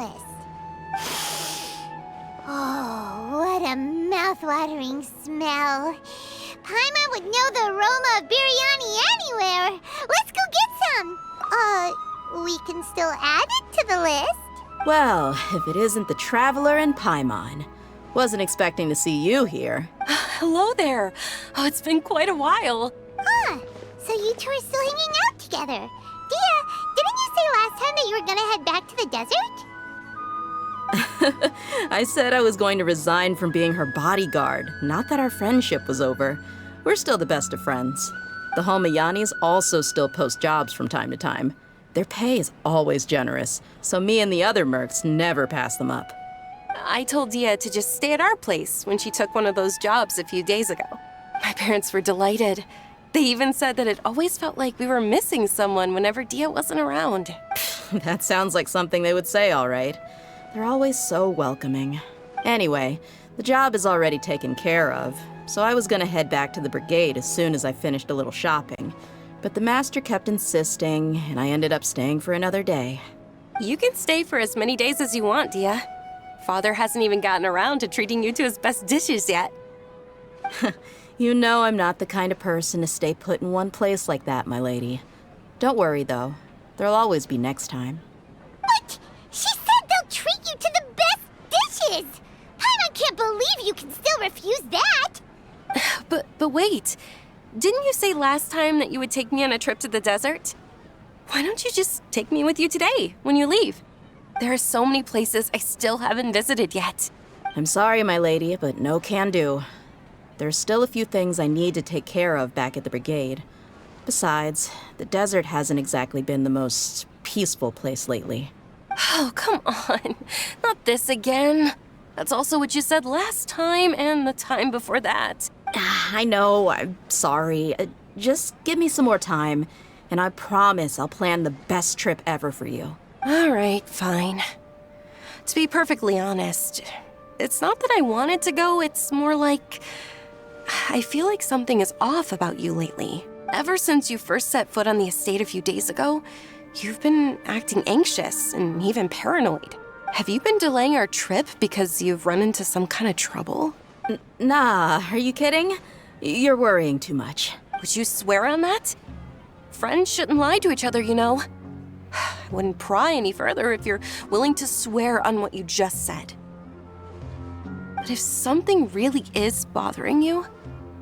list. Oh, what a mouth-watering smell. Paimon would know the aroma of biryani anywhere. Let's go get some. We can still add it to the list. Well, if it isn't the Traveler and Paimon. Wasn't expecting to see you here. Hello there. Oh, it's been quite a while. So you two are still hanging out together. Dehya, didn't you say last time that you were gonna head back to the desert? I said I was going to resign from being her bodyguard, not that our friendship was over. We're still the best of friends. The Homayanis also still post jobs from time to time. Their pay is always generous, so me and the other mercs never pass them up. I told Dehya to just stay at our place when she took one of those jobs a few days ago. My parents were delighted. They even said that it always felt like we were missing someone whenever Dehya wasn't around. That sounds like something they would say, all right. They're always so welcoming. Anyway, the job is already taken care of, so I was gonna head back to the brigade as soon as I finished a little shopping. But the master kept insisting, and I ended up staying for another day. You can stay for as many days as you want, Dehya. Father hasn't even gotten around to treating you to his best dishes yet. You know I'm not the kind of person to stay put in one place like that, my lady. Don't worry, though. There'll always be next time. What? She said they'll treat you to the best dishes! I can't believe you can still refuse that! But wait. Didn't you say last time that you would take me on a trip to the desert? Why don't you just take me with you today, when you leave? There are so many places I still haven't visited yet. I'm sorry, my lady, but no can do. There's still a few things I need to take care of back at the brigade. Besides, the desert hasn't exactly been the most peaceful place lately. Oh, come on. Not this again. That's also what you said last time and the time before that. I know, I'm sorry. Just give me some more time, and I promise I'll plan the best trip ever for you. All right, fine. To be perfectly honest, it's not that I wanted to go, it's more like I feel like something is off about you lately. Ever since you first set foot on the estate a few days ago, you've been acting anxious and even paranoid. Have you been delaying our trip because you've run into some kind of trouble? Nah, are you kidding? You're worrying too much. Would you swear on that? Friends shouldn't lie to each other, you know. I wouldn't pry any further if you're willing to swear on what you just said. But if something really is bothering you,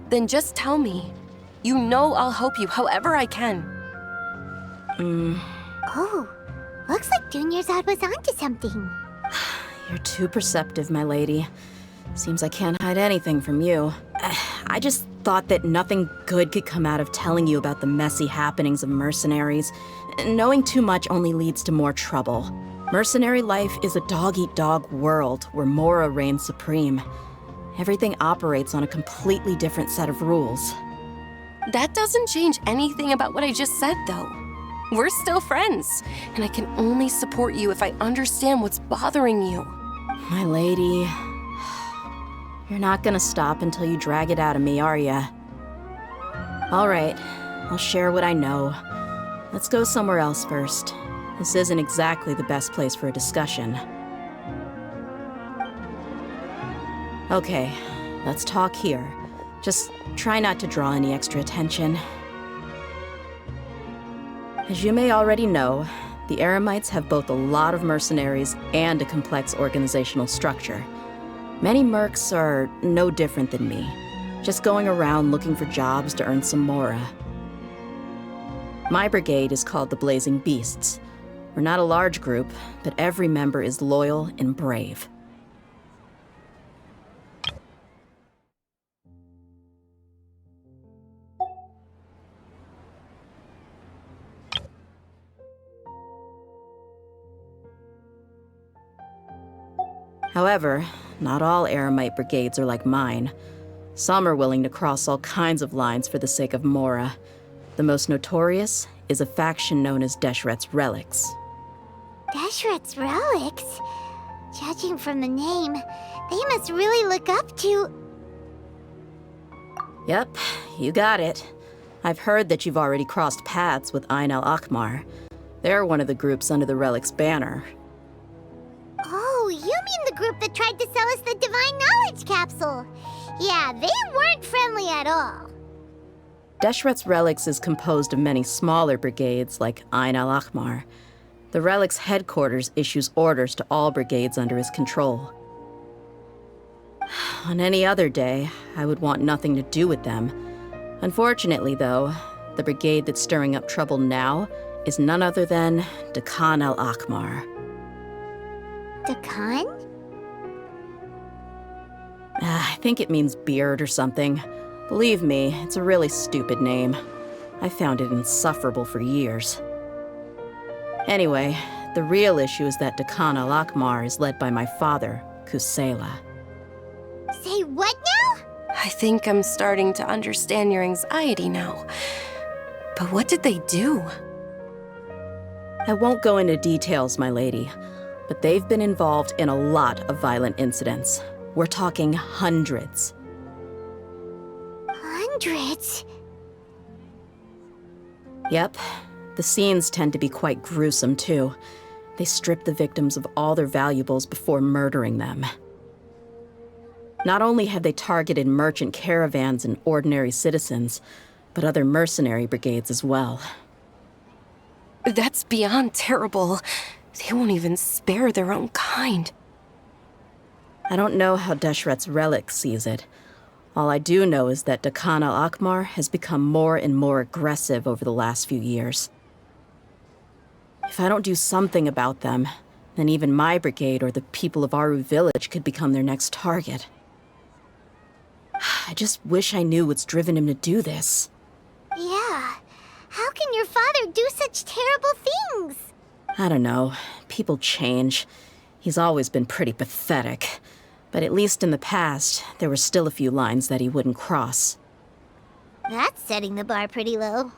then just tell me. You know I'll help you however I can. Oh, looks like Junior's was onto something. You're too perceptive, my lady. Seems I can't hide anything from you. I just thought that nothing good could come out of telling you about the messy happenings of mercenaries. Knowing too much only leads to more trouble. Mercenary life is a dog-eat-dog world where Mora reigns supreme. Everything operates on a completely different set of rules. That doesn't change anything about what I just said, though. We're still friends, and I can only support you if I understand what's bothering you. My lady, you're not gonna stop until you drag it out of me, are ya? All right, I'll share what I know. Let's go somewhere else first. This isn't exactly the best place for a discussion. Okay, let's talk here. Just try not to draw any extra attention. As you may already know, the Eremites have both a lot of mercenaries and a complex organizational structure. Many mercs are no different than me, just going around looking for jobs to earn some mora. My brigade is called the Blazing Beasts. We're not a large group, but every member is loyal and brave. However, not all Eremite brigades are like mine. Some are willing to cross all kinds of lines for the sake of mora. The most notorious is a faction known as Deshret's Relics. Deshret's Relics? Judging from the name, they must really look up to... Yep, you got it. I've heard that you've already crossed paths with Ain al-Akmar. They're one of the groups under the Relic's banner. Oh, you mean the group that tried to sell us the Divine Knowledge Capsule? Yeah, they weren't friendly at all. Deshret's Relics is composed of many smaller brigades like Ain al-Ahmar. The Relic's headquarters issues orders to all brigades under his control. On any other day, I would want nothing to do with them. Unfortunately, though, the brigade that's stirring up trouble now is none other than Dehya al-Ahmar. Dakan? I think it means beard or something. Believe me, it's a really stupid name. I found it insufferable for years. Anyway, the real issue is that Dehya al-Ahmar is led by my father, Kusela. Say what now? I think I'm starting to understand your anxiety now. But what did they do? I won't go into details, my lady, but they've been involved in a lot of violent incidents. We're talking hundreds. Hundreds? Yep. The scenes tend to be quite gruesome, too. They strip the victims of all their valuables before murdering them. Not only have they targeted merchant caravans and ordinary citizens, but other mercenary brigades as well. That's beyond terrible. They won't even spare their own kind. I don't know how Deshret's Relic sees it. All I do know is that Dehya al-Ahmar has become more and more aggressive over the last few years. If I don't do something about them, then even my brigade or the people of Aru village could become their next target. I just wish I knew what's driven him to do this. Yeah. How can your father do such terrible things? I don't know. People change. He's always been pretty pathetic. But at least in the past, there were still a few lines that he wouldn't cross. That's setting the bar pretty low.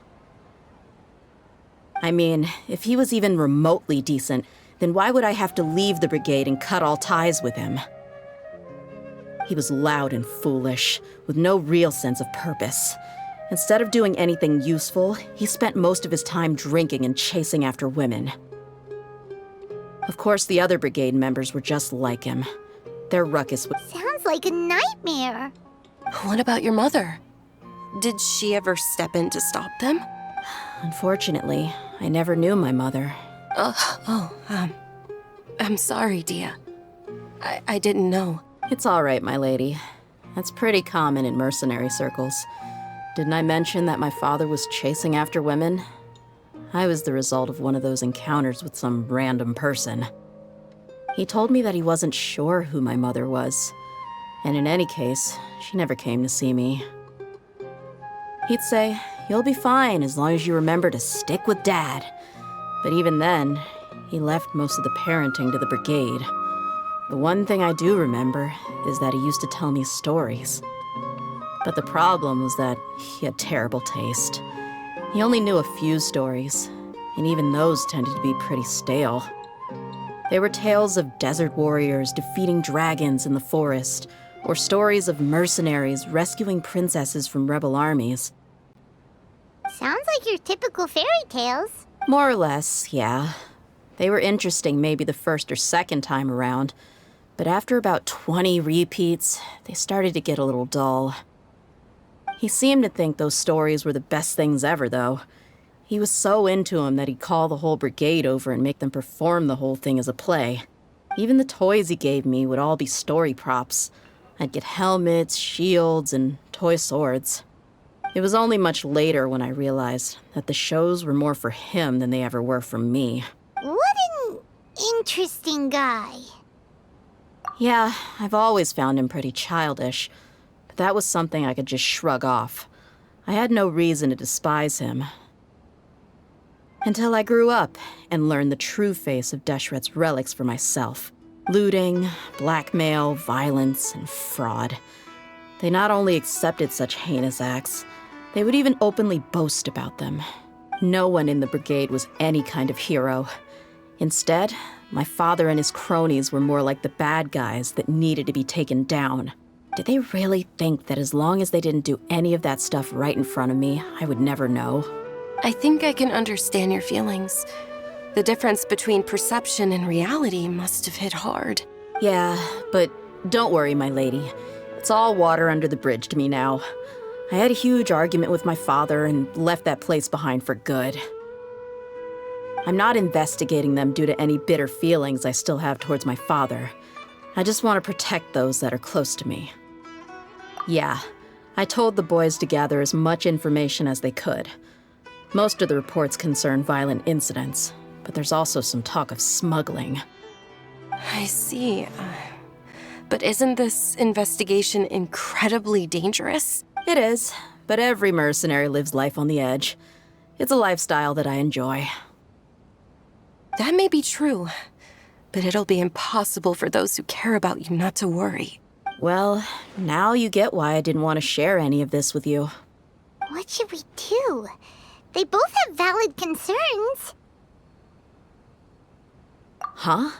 I mean, if he was even remotely decent, then why would I have to leave the brigade and cut all ties with him? He was loud and foolish, with no real sense of purpose. Instead of doing anything useful, he spent most of his time drinking and chasing after women. Of course, the other brigade members were just like him. Their ruckus was... Sounds like a nightmare. What about your mother? Did she ever step in to stop them? Unfortunately, I never knew my mother. I'm sorry, Dehya. I didn't know. It's all right, my lady. That's pretty common in mercenary circles. Didn't I mention that my father was chasing after women? I was the result of one of those encounters with some random person. He told me that he wasn't sure who my mother was. And in any case, she never came to see me. He'd say, "You'll be fine as long as you remember to stick with Dad." But even then, he left most of the parenting to the brigade. The one thing I do remember is that he used to tell me stories. But the problem was that he had terrible taste. He only knew a few stories, and even those tended to be pretty stale. They were tales of desert warriors defeating dragons in the forest, or stories of mercenaries rescuing princesses from rebel armies. Sounds like your typical fairy tales. More or less, yeah. They were interesting maybe the first or second time around, but after about 20 repeats, they started to get a little dull. He seemed to think those stories were the best things ever, though. He was so into them that he'd call the whole brigade over and make them perform the whole thing as a play. Even the toys he gave me would all be story props. I'd get helmets, shields, and toy swords. It was only much later when I realized that the shows were more for him than they ever were for me. What an interesting guy. Yeah, I've always found him pretty childish, but that was something I could just shrug off. I had no reason to despise him. Until I grew up and learned the true face of Deshret's Relics for myself. Looting, blackmail, violence, and fraud. They not only accepted such heinous acts, they would even openly boast about them. No one in the brigade was any kind of hero. Instead, my father and his cronies were more like the bad guys that needed to be taken down. Did they really think that as long as they didn't do any of that stuff right in front of me, I would never know? I think I can understand your feelings. The difference between perception and reality must have hit hard. Yeah, but don't worry, my lady. It's all water under the bridge to me now. I had a huge argument with my father and left that place behind for good. I'm not investigating them due to any bitter feelings I still have towards my father. I just want to protect those that are close to me. Yeah, I told the boys to gather as much information as they could. Most of the reports concern violent incidents, but there's also some talk of smuggling. I see. But isn't this investigation incredibly dangerous? It is, but every mercenary lives life on the edge. It's a lifestyle that I enjoy. That may be true, but it'll be impossible for those who care about you not to worry. Well, now you get why I didn't want to share any of this with you. What should we do? They both have valid concerns. Huh?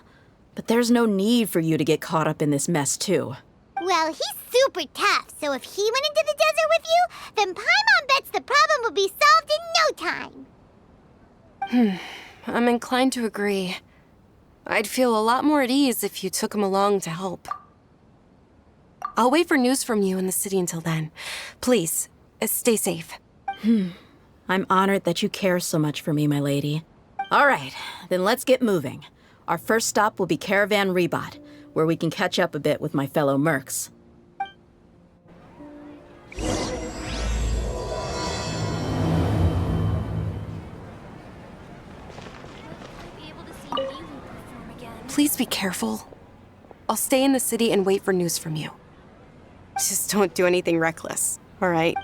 But there's no need for you to get caught up in this mess, too. Well, he's super tough, so if he went into the desert with you, then Paimon bets the problem will be solved in no time. I'm inclined to agree. I'd feel a lot more at ease if you took him along to help. I'll wait for news from you in the city until then. Please, stay safe. I'm honored that you care so much for me, my lady. All right, then let's get moving. Our first stop will be Caravan Rebot, where we can catch up a bit with my fellow mercs. Please be careful. I'll stay in the city and wait for news from you. Just don't do anything reckless, all right?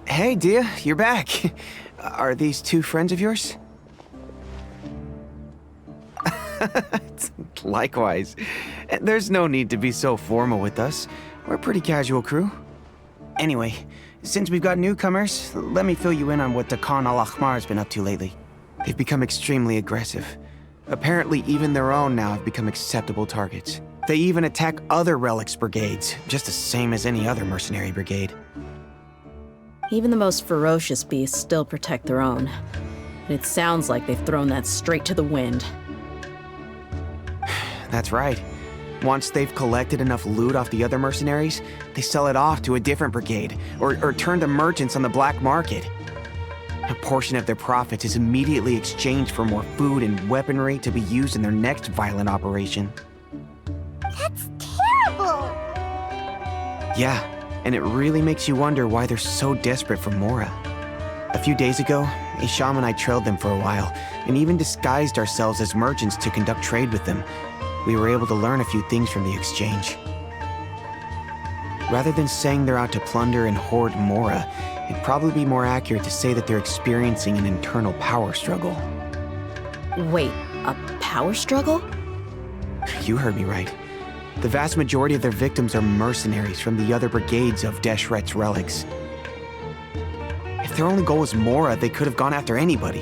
Hey, Dehya, you're back. Are these two friends of yours? Likewise. There's no need to be so formal with us. We're a pretty casual crew. Anyway, since we've got newcomers, let me fill you in on what Dakan al-Ahmar has been up to lately. They've become extremely aggressive. Apparently, even their own now have become acceptable targets. They even attack other relics brigades, just the same as any other mercenary brigade. Even the most ferocious beasts still protect their own. And it sounds like they've thrown that straight to the wind. That's right. Once they've collected enough loot off the other mercenaries, they sell it off to a different brigade, or turn to merchants on the black market. A portion of their profits is immediately exchanged for more food and weaponry to be used in their next violent operation. That's terrible! Yeah, and it really makes you wonder why they're so desperate for Mora. A few days ago, Isham and I trailed them for a while, and even disguised ourselves as merchants to conduct trade with them. We were able to learn a few things from the exchange. Rather than saying they're out to plunder and hoard Mora, it'd probably be more accurate to say that they're experiencing an internal power struggle. Wait, a power struggle? You heard me right. The vast majority of their victims are mercenaries from the other brigades of Deshret's relics. If their only goal was Mora, they could have gone after anybody.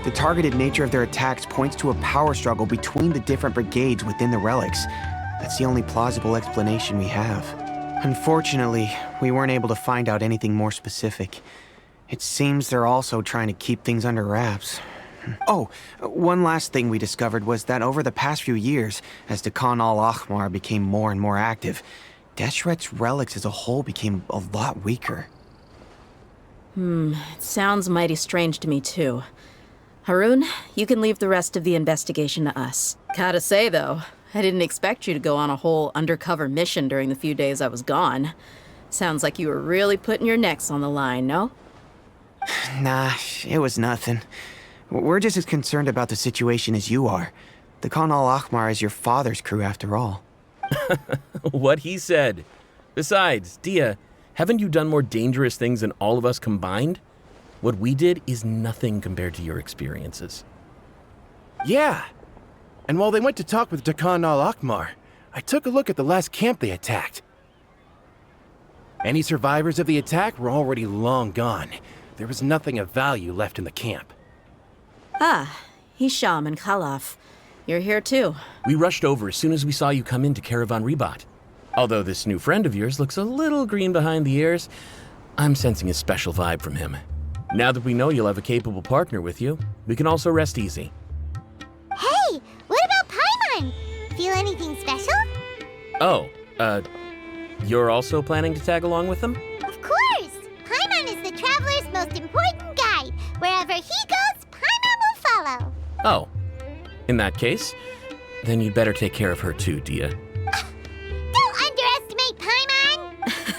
The targeted nature of their attacks points to a power struggle between the different brigades within the relics. That's the only plausible explanation we have. Unfortunately, we weren't able to find out anything more specific. It seems they're also trying to keep things under wraps. Oh, one last thing we discovered was that over the past few years, as Dakan al-Ahmar became more and more active, Deshret's relics as a whole became a lot weaker. It sounds mighty strange to me, too. Harun, you can leave the rest of the investigation to us. Gotta say, though, I didn't expect you to go on a whole undercover mission during the few days I was gone. Sounds like you were really putting your necks on the line, no? Nah, it was nothing. We're just as concerned about the situation as you are. Dakan al-Ahmar is your father's crew, after all. What he said. Besides, Dehya, haven't you done more dangerous things than all of us combined? What we did is nothing compared to your experiences. Yeah. And while they went to talk with Dakan al-Ahmar, I took a look at the last camp they attacked. Any survivors of the attack were already long gone. There was nothing of value left in the camp. Ah, Hisham and Khalaf. You're here too. We rushed over as soon as we saw you come into Caravan Rebat. Although this new friend of yours looks a little green behind the ears, I'm sensing a special vibe from him. Now that we know you'll have a capable partner with you, we can also rest easy. Hey, what about Paimon? Feel anything special? Oh, you're also planning to tag along with them? Of course! Paimon is the traveler's most important guide. Wherever he goes, Paimon will follow. Oh, in that case, then you'd better take care of her too, Dehya. Don't underestimate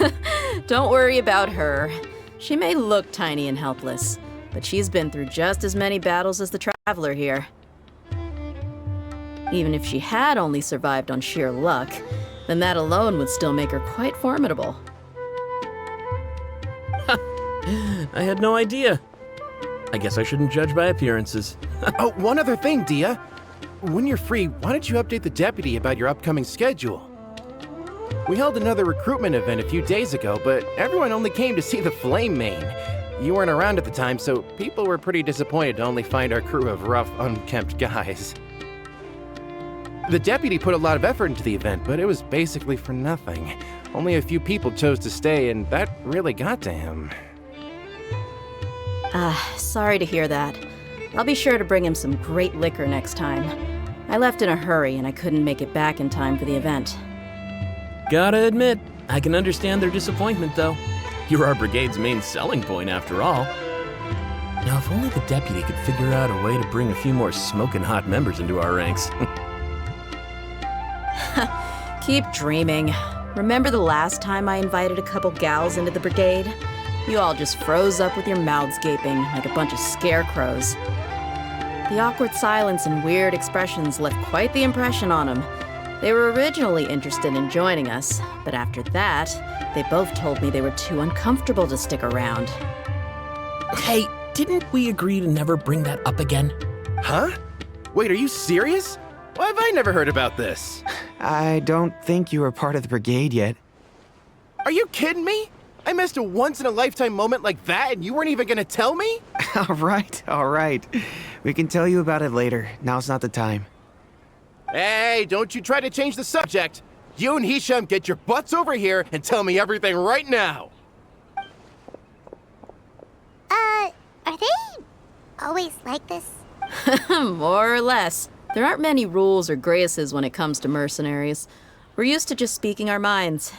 Paimon! Don't worry about her. She may look tiny and helpless, but she's been through just as many battles as the traveler here. Even if she had only survived on sheer luck, then that alone would still make her quite formidable. I had no idea. I guess I shouldn't judge by appearances. Oh, one other thing, Dehya. When you're free, why don't you update the deputy about your upcoming schedule? We held another recruitment event a few days ago, but everyone only came to see the Flame Mane. You weren't around at the time, so people were pretty disappointed to only find our crew of rough, unkempt guys. The deputy put a lot of effort into the event, but it was basically for nothing. Only a few people chose to stay, and that really got to him. Sorry to hear that. I'll be sure to bring him some great liquor next time. I left in a hurry and I couldn't make it back in time for the event. Gotta admit, I can understand their disappointment, though. You're our brigade's main selling point, after all. Now, if only the deputy could figure out a way to bring a few more smoking hot members into our ranks. Keep dreaming. Remember the last time I invited a couple gals into the brigade? You all just froze up with your mouths gaping like a bunch of scarecrows. The awkward silence and weird expressions left quite the impression on them. They were originally interested in joining us, but after that, they both told me they were too uncomfortable to stick around. Hey, didn't we agree to never bring that up again? Huh? Wait, are you serious? Why have I never heard about this? I don't think you were part of the brigade yet. Are you kidding me? I missed a once-in-a-lifetime moment like that and you weren't even gonna tell me? All right. We can tell you about it later. Now's not the time. Hey, don't you try to change the subject. You and Hisham get your butts over here and tell me everything right now. Are they always like this? More or less. There aren't many rules or graces when it comes to mercenaries. We're used to just speaking our minds.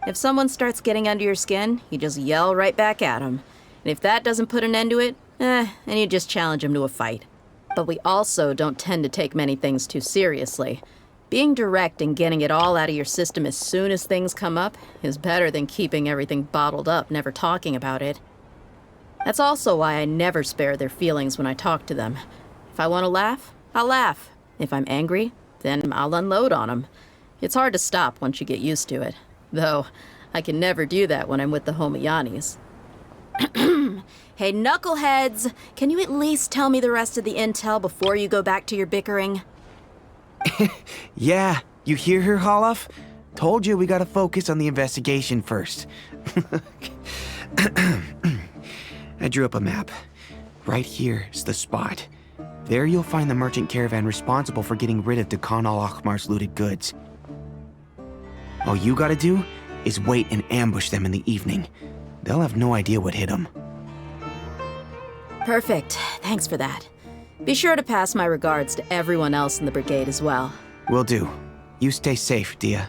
If someone starts getting under your skin, you just yell right back at them. And if that doesn't put an end to it, then you just challenge them to a fight. But we also don't tend to take many things too seriously. Being direct and getting it all out of your system as soon as things come up is better than keeping everything bottled up, never talking about it. That's also why I never spare their feelings when I talk to them. If I want to laugh, I'll laugh. If I'm angry, then I'll unload on them. It's hard to stop once you get used to it. Though, I can never do that when I'm with the Homiyanis. Hey, knuckleheads! Can you at least tell me the rest of the intel before you go back to your bickering? Yeah, you hear her, Khalaf? Told you we gotta focus on the investigation first. I drew up a map. Right here is the spot. There you'll find the merchant caravan responsible for getting rid of Dehya al-Akhmar's looted goods. All you gotta do is wait and ambush them in the evening. They'll have no idea what hit them. Perfect. Thanks for that. Be sure to pass my regards to everyone else in the brigade as well. Will do. You stay safe, Dehya.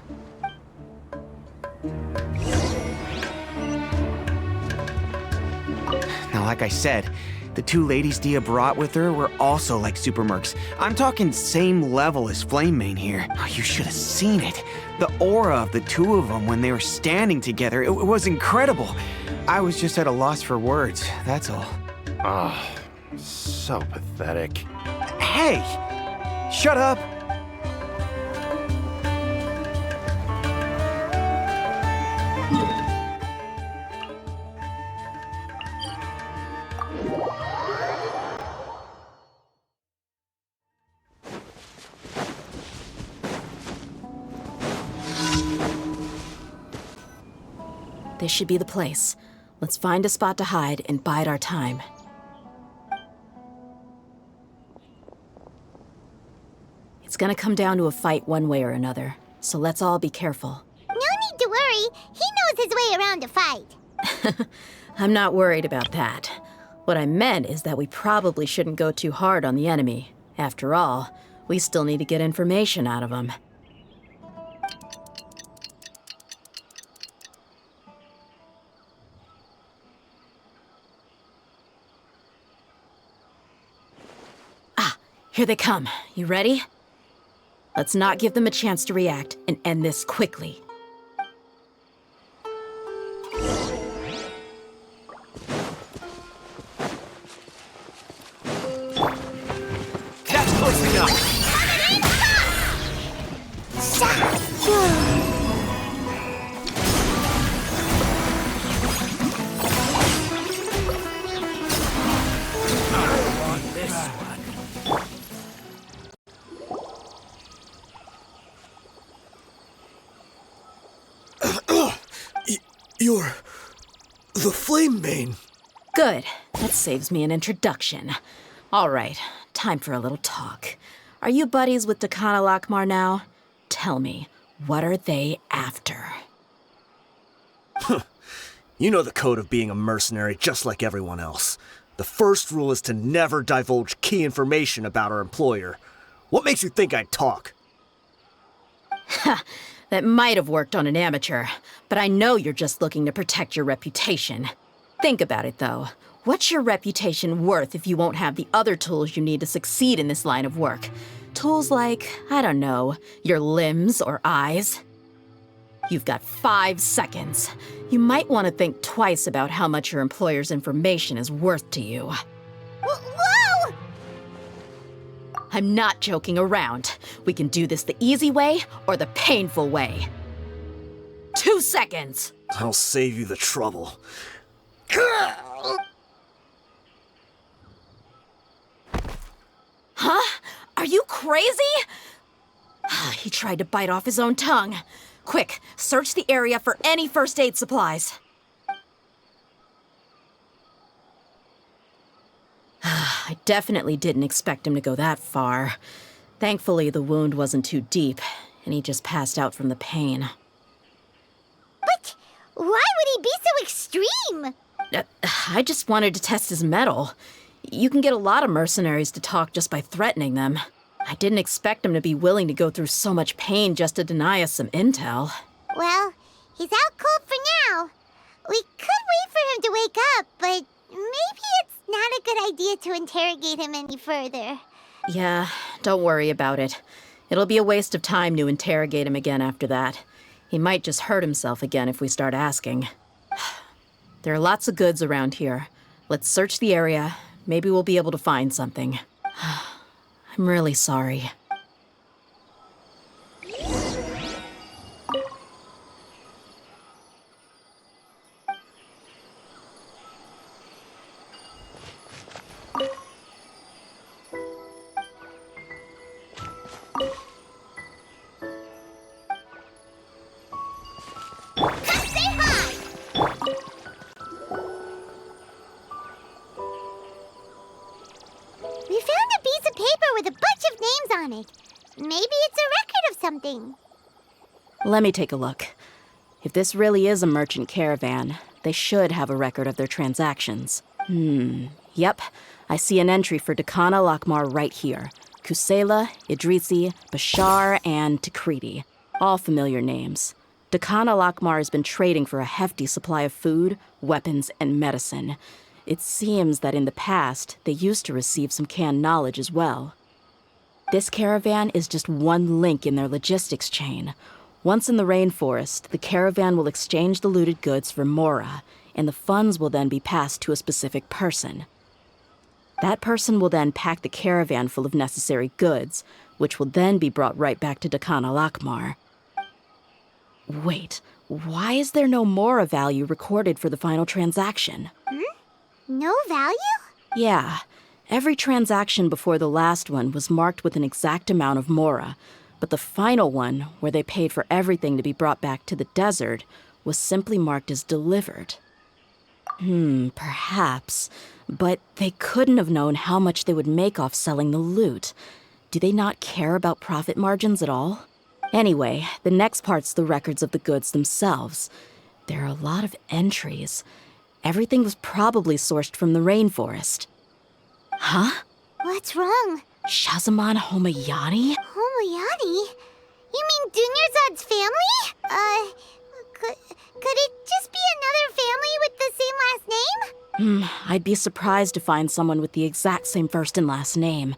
Now, like I said, the two ladies Dehya brought with her were also like super mercs. I'm talking same level as Flamemane here. Oh, you should have seen it. The aura of the two of them when they were standing together, it was incredible. I was just at a loss for words, that's all. Oh, so pathetic. Hey! Shut up! This should be the place. Let's find a spot to hide and bide our time. gonna come down to a fight one way or another, so let's all be careful. No need to worry. He knows his way around a fight. I'm not worried about that. What I meant is that we probably shouldn't go too hard on the enemy. After all, we still need to get information out of them. Here they come. You ready? Let's not give them a chance to react and end this quickly. That's close enough! You're the Flame Mane. Good. That saves me an introduction. All right, time for a little talk. Are you buddies with Dakana Lakmar now? Tell me, what are they after? You know the code of being a mercenary just like everyone else. The first rule is to never divulge key information about our employer. What makes you think I'd talk? That might have worked on an amateur, but I know you're just looking to protect your reputation. Think about it, though. What's your reputation worth if you won't have the other tools you need to succeed in this line of work? Tools like, I don't know, your limbs or eyes? You've got 5 seconds. You might want to think twice about how much your employer's information is worth to you. Whoa! I'm not joking around. We can do this the easy way or the painful way. 2 seconds! I'll save you the trouble. Huh? Are you crazy? He tried to bite off his own tongue. Quick, search the area for any first aid supplies. I definitely didn't expect him to go that far. Thankfully, the wound wasn't too deep, and he just passed out from the pain. But why would he be so extreme? I just wanted to test his mettle. You can get a lot of mercenaries to talk just by threatening them. I didn't expect him to be willing to go through so much pain just to deny us some intel. Well, he's out cold for now. We could wait for him to wake up, but maybe it's not a good idea to interrogate him any further. Yeah, don't worry about it. It'll be a waste of time to interrogate him again after that. He might just hurt himself again if we start asking. There are lots of goods around here. Let's search the area. Maybe we'll be able to find something. I'm really sorry. We found a piece of paper with a bunch of names on it. Maybe it's a record of something. Let me take a look. If this really is a merchant caravan, they should have a record of their transactions. Yep. I see an entry for Dakana Lakmar right here. Kusela, Idrisi, Bashar, and Takriti. All familiar names. Dakana Lakmar has been trading for a hefty supply of food, weapons, and medicine. It seems that in the past, they used to receive some canned knowledge as well. This caravan is just one link in their logistics chain. Once in the rainforest, the caravan will exchange the looted goods for mora, and the funds will then be passed to a specific person. That person will then pack the caravan full of necessary goods, which will then be brought right back to Dakana Lakmar. Wait, why is there no mora value recorded for the final transaction? No value? Yeah, every transaction before the last one was marked with an exact amount of mora, but the final one, where they paid for everything to be brought back to the desert, was simply marked as delivered. Perhaps, but they couldn't have known how much they would make off selling the loot. Do they not care about profit margins at all? Anyway, the next part's the records of the goods themselves. There are a lot of entries. Everything was probably sourced from the rainforest. Huh? What's wrong? Shazamon Homayani? Homayani? You mean Dunyarzad's family? Could it just be another family with the same last name? I'd be surprised to find someone with the exact same first and last name.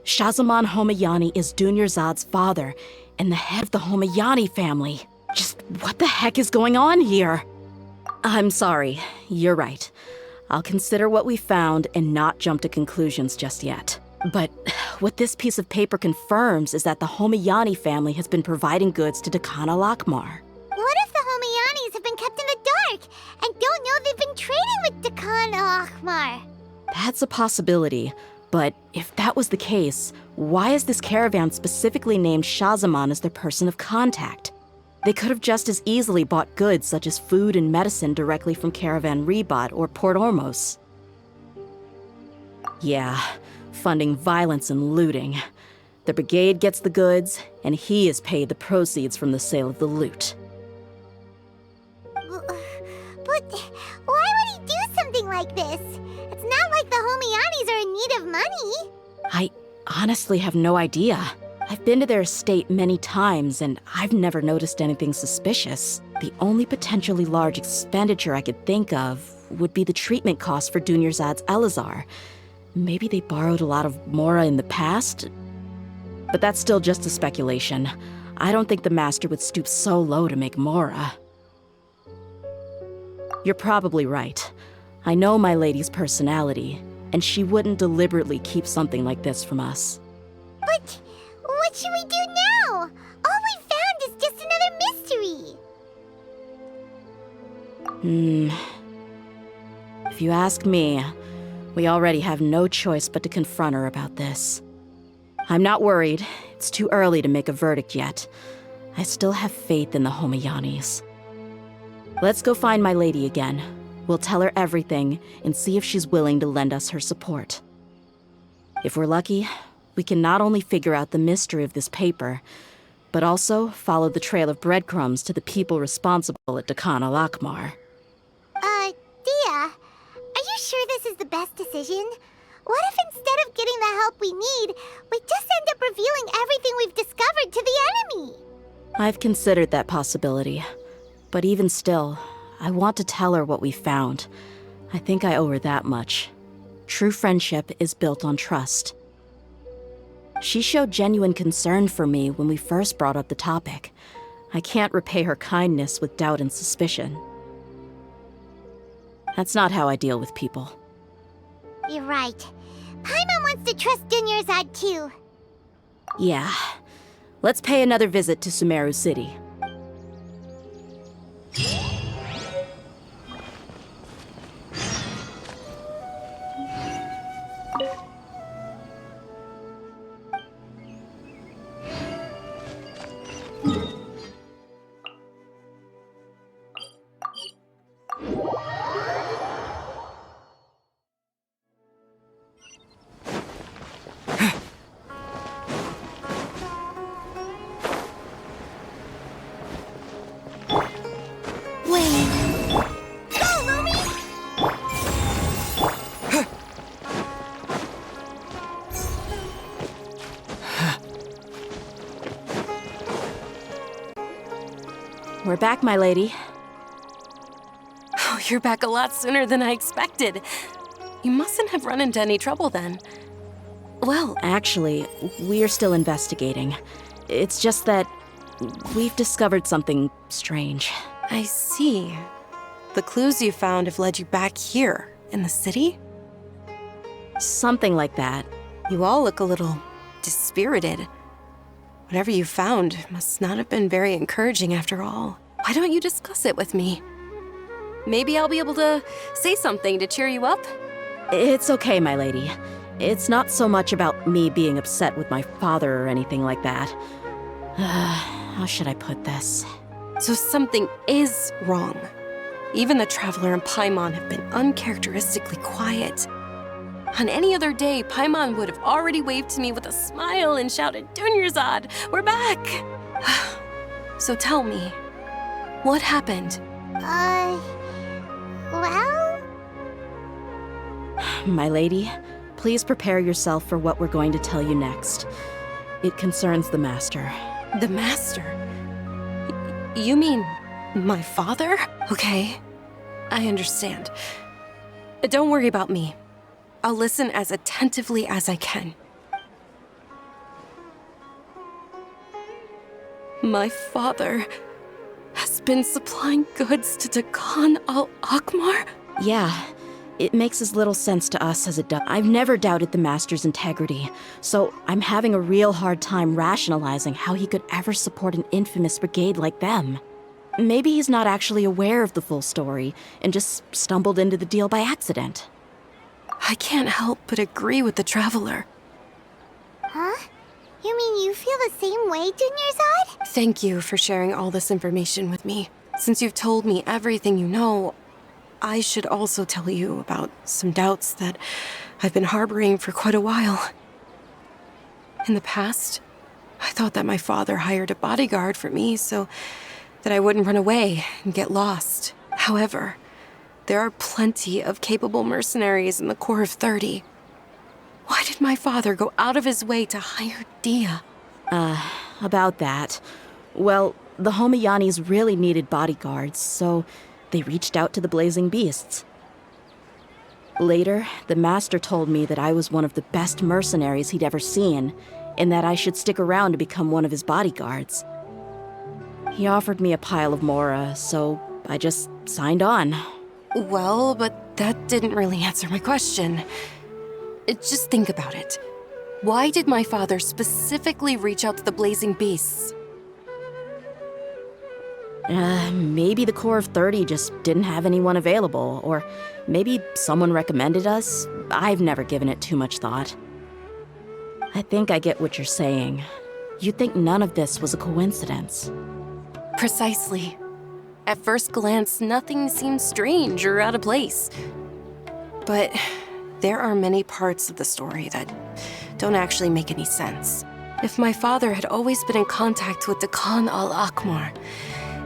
Shazamon Homayani is Dunyarzad's father, and the head of the Homayani family. Just what the heck is going on here? I'm sorry, you're right. I'll consider what we found and not jump to conclusions just yet. But what this piece of paper confirms is that the Homayani family has been providing goods to Dakana Lakmar. What if the Homayanis have been kept in the dark and don't know they've been trading with Dakana Lakmar? That's a possibility, but if that was the case, why is this caravan specifically named Shazamon as their person of contact? They could have just as easily bought goods such as food and medicine directly from Caravan Ribat or Port Ormos. Yeah, funding violence and looting. The brigade gets the goods, and he is paid the proceeds from the sale of the loot. But why would he do something like this? It's not like the Homayanis are in need of money. I honestly have no idea. I've been to their estate many times, and I've never noticed anything suspicious. The only potentially large expenditure I could think of would be the treatment costs for Dunyarzad's Elazar. Maybe they borrowed a lot of Mora in the past? But that's still just a speculation. I don't think the Master would stoop so low to make Mora. You're probably right. I know my lady's personality, and she wouldn't deliberately keep something like this from us. But what should we do now? All we found is just another mystery. If you ask me, we already have no choice but to confront her about this. I'm not worried. It's too early to make a verdict yet. I still have faith in the Homayanis. Let's go find my lady again. We'll tell her everything and see if she's willing to lend us her support. If we're lucky, we can not only figure out the mystery of this paper, but also follow the trail of breadcrumbs to the people responsible at Dakana Lakmar. Dehya, are you sure this is the best decision? What if instead of getting the help we need, we just end up revealing everything we've discovered to the enemy? I've considered that possibility, but even still, I want to tell her what we found. I think I owe her that much. True friendship is built on trust. She showed genuine concern for me when we first brought up the topic. I can't repay her kindness with doubt and suspicion. That's not how I deal with people. You're right. Paimon wants to trust Dunyarzad too. Yeah. Let's pay another visit to Sumeru City. We're back, my lady. Oh, you're back a lot sooner than I expected. You mustn't have run into any trouble then. Well, Actually, we're still investigating. It's just that we've discovered something strange. I see. The clues you found have led you back here, in the city? Something like that. You all look a little dispirited. Whatever you found must not have been very encouraging after all. Why don't you discuss it with me? Maybe I'll be able to say something to cheer you up? It's okay, my lady. It's not so much about me being upset with my father or anything like that. How should I put this? So something is wrong. Even the Traveler and Paimon have been uncharacteristically quiet. On any other day, Paimon would have already waved to me with a smile and shouted, Dunyarzad, we're back! So tell me, what happened? Well? My lady, please prepare yourself for what we're going to tell you next. It concerns the Master. The Master? You mean my father? Okay, I understand. Don't worry about me. I'll listen as attentively as I can. My father has been supplying goods to Khan al-Akmar? Yeah, it makes as little sense to us as it does. I've never doubted the Master's integrity, so I'm having a real hard time rationalizing how he could ever support an infamous brigade like them. Maybe he's not actually aware of the full story and just stumbled into the deal by accident. I can't help but agree with the Traveler. Huh? You mean you feel the same way, Dunyarzad? Thank you for sharing all this information with me. Since you've told me everything you know, I should also tell you about some doubts that I've been harboring for quite a while. In the past, I thought that my father hired a bodyguard for me so that I wouldn't run away and get lost. However, there are plenty of capable mercenaries in the Corps of 30. Why did my father go out of his way to hire Dehya? About that. Well, the Homayanis really needed bodyguards, so they reached out to the Blazing Beasts. Later, the Master told me that I was one of the best mercenaries he'd ever seen, and that I should stick around to become one of his bodyguards. He offered me a pile of Mora, so I just signed on. Well, but that didn't really answer my question. Just think about it. Why did my father specifically reach out to the Blazing Beasts? Maybe the Corps of 30 just didn't have anyone available, or maybe someone recommended us. I've never given it too much thought. I think I get what you're saying. You think none of this was a coincidence. Precisely. At first glance, nothing seems strange or out of place. But there are many parts of the story that don't actually make any sense. If my father had always been in contact with the Khan al-Akmar,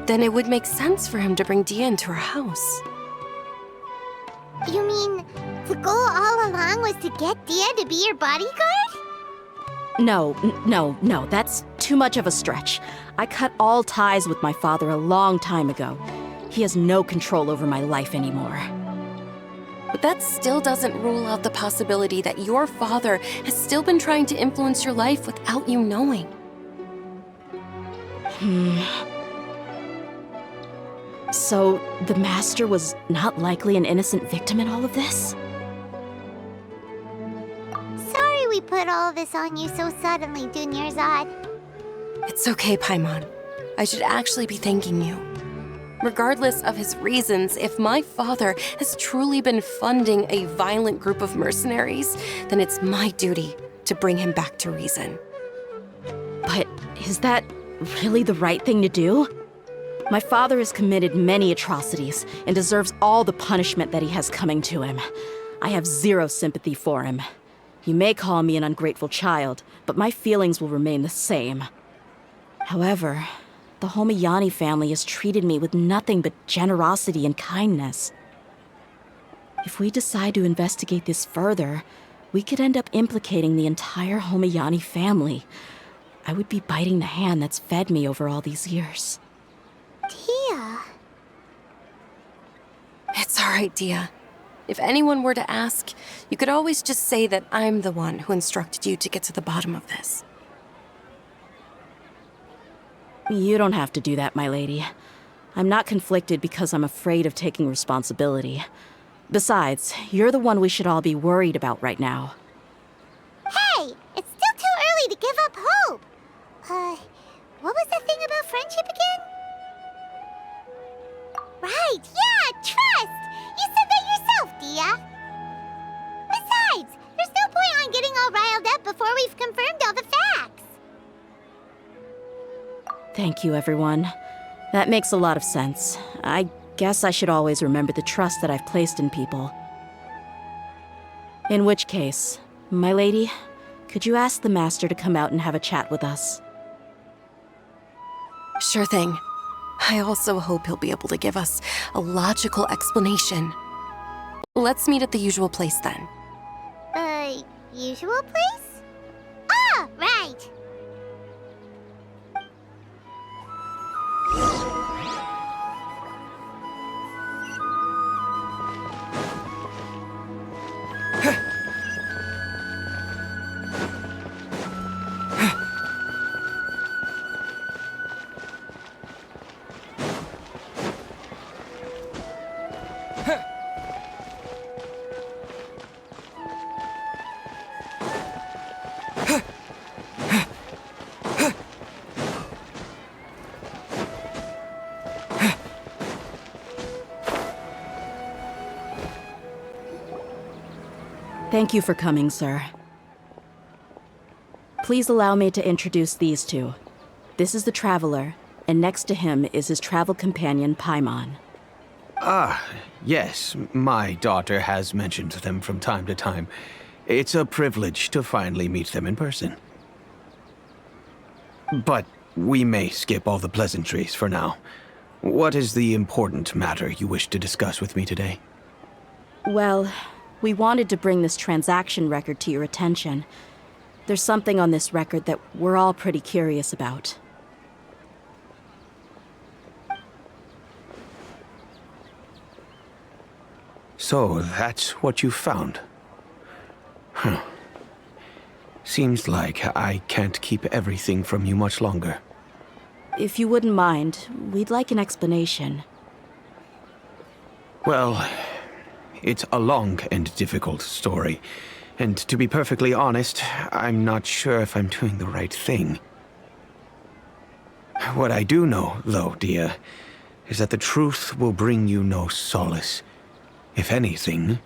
then it would make sense for him to bring Dehya into our house. You mean the goal all along was to get Dehya to be your bodyguard? No, that's too much of a stretch. I cut all ties with my father a long time ago. He has no control over my life anymore. But that still doesn't rule out the possibility that your father has still been trying to influence your life without you knowing. So, the Master was not likely an innocent victim in all of this? Sorry we put all this on you so suddenly, Dunyarzad. It's okay, Paimon. I should actually be thanking you. Regardless of his reasons, if my father has truly been funding a violent group of mercenaries, then it's my duty to bring him back to reason. But is that really the right thing to do? My father has committed many atrocities and deserves all the punishment that he has coming to him. I have zero sympathy for him. You may call me an ungrateful child, but my feelings will remain the same. However, the Homayani family has treated me with nothing but generosity and kindness. If we decide to investigate this further, we could end up implicating the entire Homayani family. I would be biting the hand that's fed me over all these years. Dehya. It's all right, Dehya. If anyone were to ask, you could always just say that I'm the one who instructed you to get to the bottom of this. You don't have to do that, my lady. I'm not conflicted because I'm afraid of taking responsibility. Besides, you're the one we should all be worried about right now. Hey, it's still too early to give up hope. What was the thing about friendship again? Right, yeah, trust! You said that yourself, Dehya. Besides, there's no point on getting all riled up before we've confirmed all the facts. Thank you, everyone. That makes a lot of sense. I guess I should always remember the trust that I've placed in people. In which case, my lady, could you ask the Master to come out and have a chat with us? Sure thing. I also hope he'll be able to give us a logical explanation. Let's meet at the usual place then. Usual place? Ah, right! Thank you for coming, sir. Please allow me to introduce these two. This is the Traveler, and next to him is his travel companion, Paimon. Ah, yes, my daughter has mentioned them from time to time. It's a privilege to finally meet them in person. But we may skip all the pleasantries for now. What is the important matter you wish to discuss with me today? Well, we wanted to bring this transaction record to your attention. There's something on this record that we're all pretty curious about. So, that's what you found? Huh. Seems like I can't keep everything from you much longer. If you wouldn't mind, we'd like an explanation. Well, it's a long and difficult story. And to be perfectly honest, I'm not sure if I'm doing the right thing. What I do know, though, Dehya, is that the truth will bring you no solace. If anything,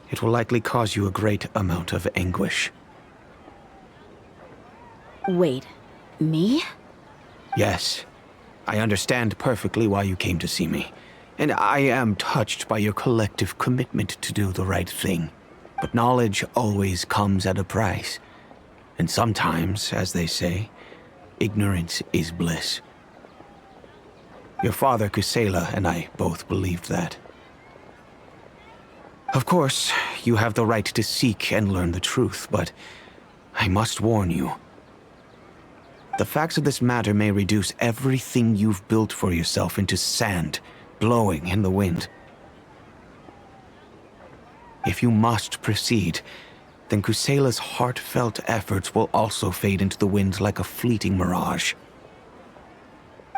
it will likely cause you a great amount of anguish. Wait, me? Yes, I understand perfectly why you came to see me. And I am touched by your collective commitment to do the right thing. But knowledge always comes at a price. And sometimes, as they say, ignorance is bliss. Your father, Kusela, and I both believed that. Of course, you have the right to seek and learn the truth, but I must warn you. The facts of this matter may reduce everything you've built for yourself into sand, blowing in the wind. If you must proceed, then Kusela's heartfelt efforts will also fade into the wind like a fleeting mirage.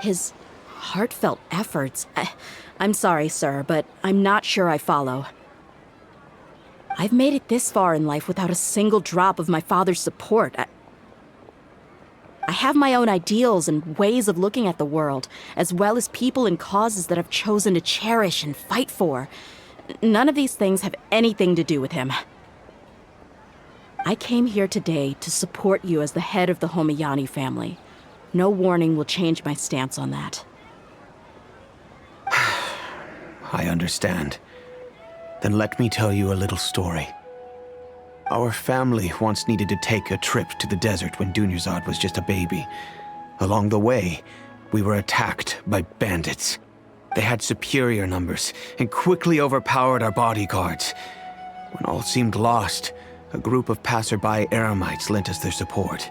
His heartfelt efforts? I'm sorry, sir, but I'm not sure I follow. I've made it this far in life without a single drop of my father's support. I have my own ideals and ways of looking at the world, as well as people and causes that I've chosen to cherish and fight for. None of these things have anything to do with him. I came here today to support you as the head of the Homayani family. No warning will change my stance on that. I understand. Then let me tell you a little story. Our family once needed to take a trip to the desert when Dunyarzad was just a baby. Along the way, we were attacked by bandits. They had superior numbers and quickly overpowered our bodyguards. When all seemed lost, a group of passerby Eremites lent us their support.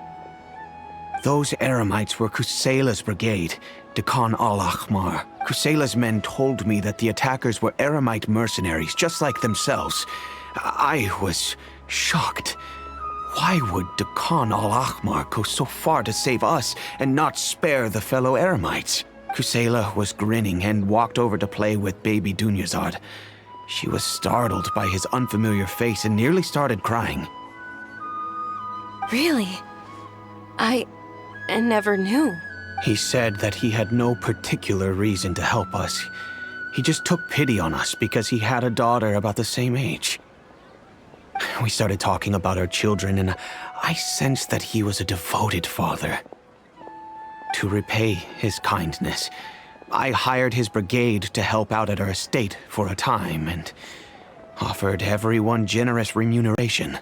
Those Eremites were Kusela's brigade, Dekan al-Ahmar. Kusela's men told me that the attackers were Eremite mercenaries, just like themselves. I was shocked. Why would Dekan al-Ahmar go so far to save us and not spare the fellow Eremites? Kusela was grinning and walked over to play with baby Dunyarzad. She was startled by his unfamiliar face and nearly started crying. Really? I never knew. He said that he had no particular reason to help us. He just took pity on us because he had a daughter about the same age. We started talking about our children, and I sensed that he was a devoted father. To repay his kindness, I hired his brigade to help out at our estate for a time, and offered everyone generous remuneration.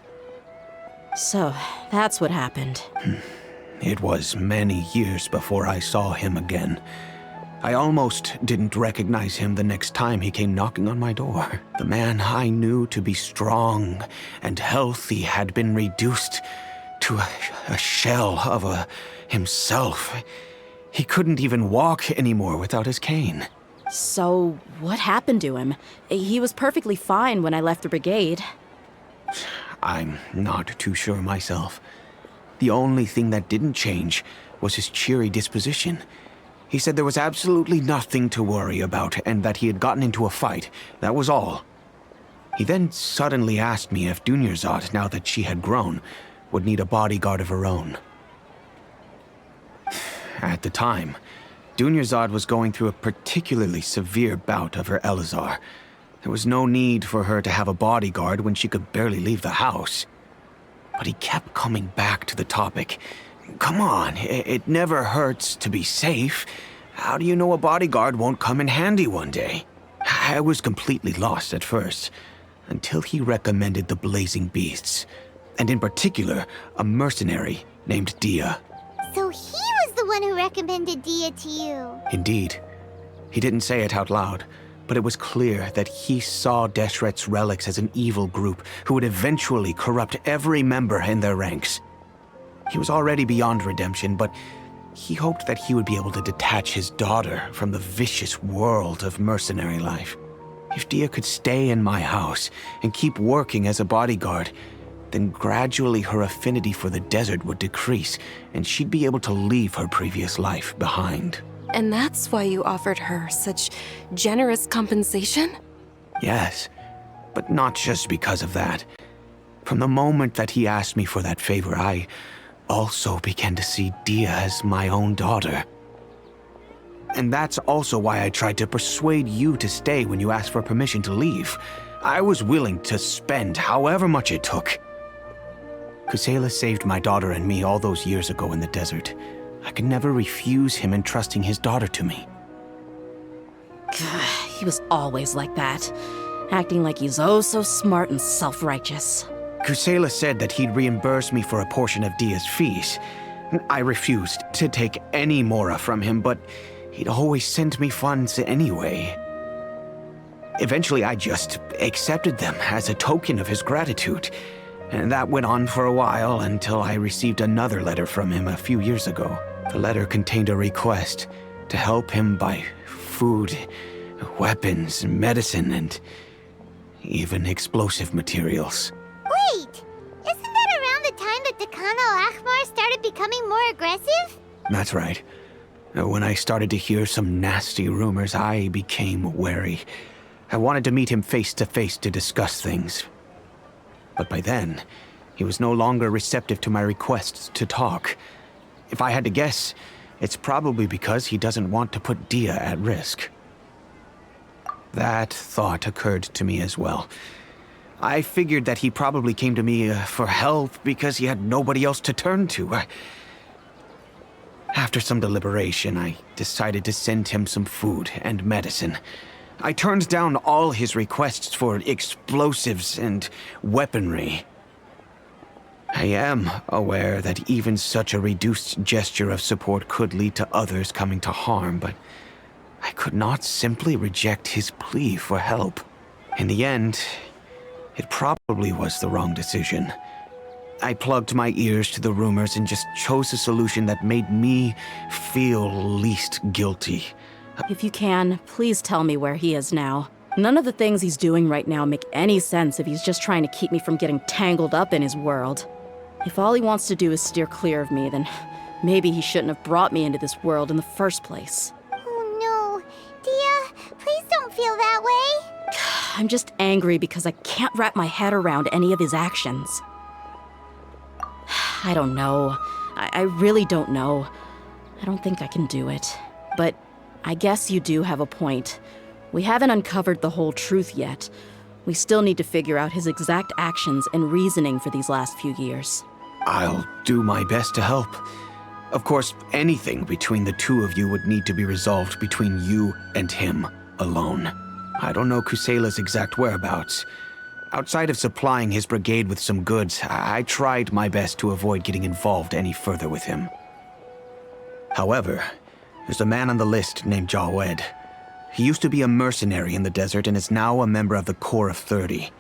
So, that's what happened. It was many years before I saw him again. I almost didn't recognize him the next time he came knocking on my door. The man I knew to be strong and healthy had been reduced to a shell of himself. He couldn't even walk anymore without his cane. So, what happened to him? He was perfectly fine when I left the brigade. I'm not too sure myself. The only thing that didn't change was his cheery disposition. He said there was absolutely nothing to worry about and that he had gotten into a fight. That was all. He then suddenly asked me if Dunyarzad, now that she had grown, would need a bodyguard of her own. At the time, Dunyarzad was going through a particularly severe bout of her Elazar. There was no need for her to have a bodyguard when she could barely leave the house. But he kept coming back to the topic. Come on, it never hurts to be safe. How do you know a bodyguard won't come in handy one day? I was completely lost at first, until he recommended the Blazing Beasts, and in particular, a mercenary named Dehya. So he was the one who recommended Dehya to you. Indeed. He didn't say it out loud, but it was clear that he saw Deshret's relics as an evil group who would eventually corrupt every member in their ranks. He was already beyond redemption, but he hoped that he would be able to detach his daughter from the vicious world of mercenary life. If Dehya could stay in my house and keep working as a bodyguard, then gradually her affinity for the desert would decrease, and she'd be able to leave her previous life behind. And that's why you offered her such generous compensation? Yes, but not just because of that. From the moment that he asked me for that favor, I also began to see Dehya as my own daughter. And that's also why I tried to persuade you to stay when you asked for permission to leave. I was willing to spend however much it took. Kusela saved my daughter and me all those years ago in the desert. I could never refuse him entrusting his daughter to me. He was always like that, acting like he's oh so smart and self-righteous. Kusela said that he'd reimburse me for a portion of Dehya's fees. I refused to take any mora from him, but he'd always sent me funds anyway. Eventually, I just accepted them as a token of his gratitude. And that went on for a while until I received another letter from him a few years ago. The letter contained a request to help him buy food, weapons, medicine, and even explosive materials. Wait! Isn't that around the time that Dakan al-Ahmar started becoming more aggressive? That's right. When I started to hear some nasty rumors, I became wary. I wanted to meet him face to face to discuss things. But by then, he was no longer receptive to my requests to talk. If I had to guess, it's probably because he doesn't want to put Dehya at risk. That thought occurred to me as well. I figured that he probably came to me for help because he had nobody else to turn to. After some deliberation, I decided to send him some food and medicine. I turned down all his requests for explosives and weaponry. I am aware that even such a reduced gesture of support could lead to others coming to harm, but I could not simply reject his plea for help. In the end, it probably was the wrong decision. I plugged my ears to the rumors and just chose a solution that made me feel least guilty. If you can, please tell me where he is now. None of the things he's doing right now make any sense if he's just trying to keep me from getting tangled up in his world. If all he wants to do is steer clear of me, then maybe he shouldn't have brought me into this world in the first place. Oh no. Dehya, please don't feel that way. I'm just angry because I can't wrap my head around any of his actions. I don't know. I really don't know. I don't think I can do it. But I guess you do have a point. We haven't uncovered the whole truth yet. We still need to figure out his exact actions and reasoning for these last few years. I'll do my best to help. Of course, anything between the two of you would need to be resolved between you and him alone. I don't know Kusela's exact whereabouts, Outside of supplying his brigade with some goods, I tried my best to avoid getting involved any further with him. However, there's a man on the list named Jawed. He used to be a mercenary in the desert and is now a member of the Corps of 30.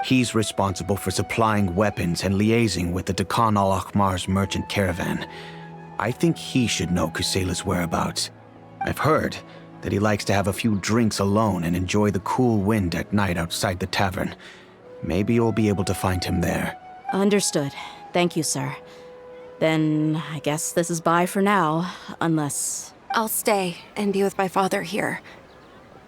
He's responsible for supplying weapons and liaising with the Dekhan al-Akhmar's merchant caravan. I think he should know Kusela's whereabouts. I've heard that he likes to have a few drinks alone and enjoy the cool wind at night outside the tavern. Maybe you'll be able to find him there. Understood. Thank you, sir. Then I guess this is bye for now, unless... I'll stay and be with my father here.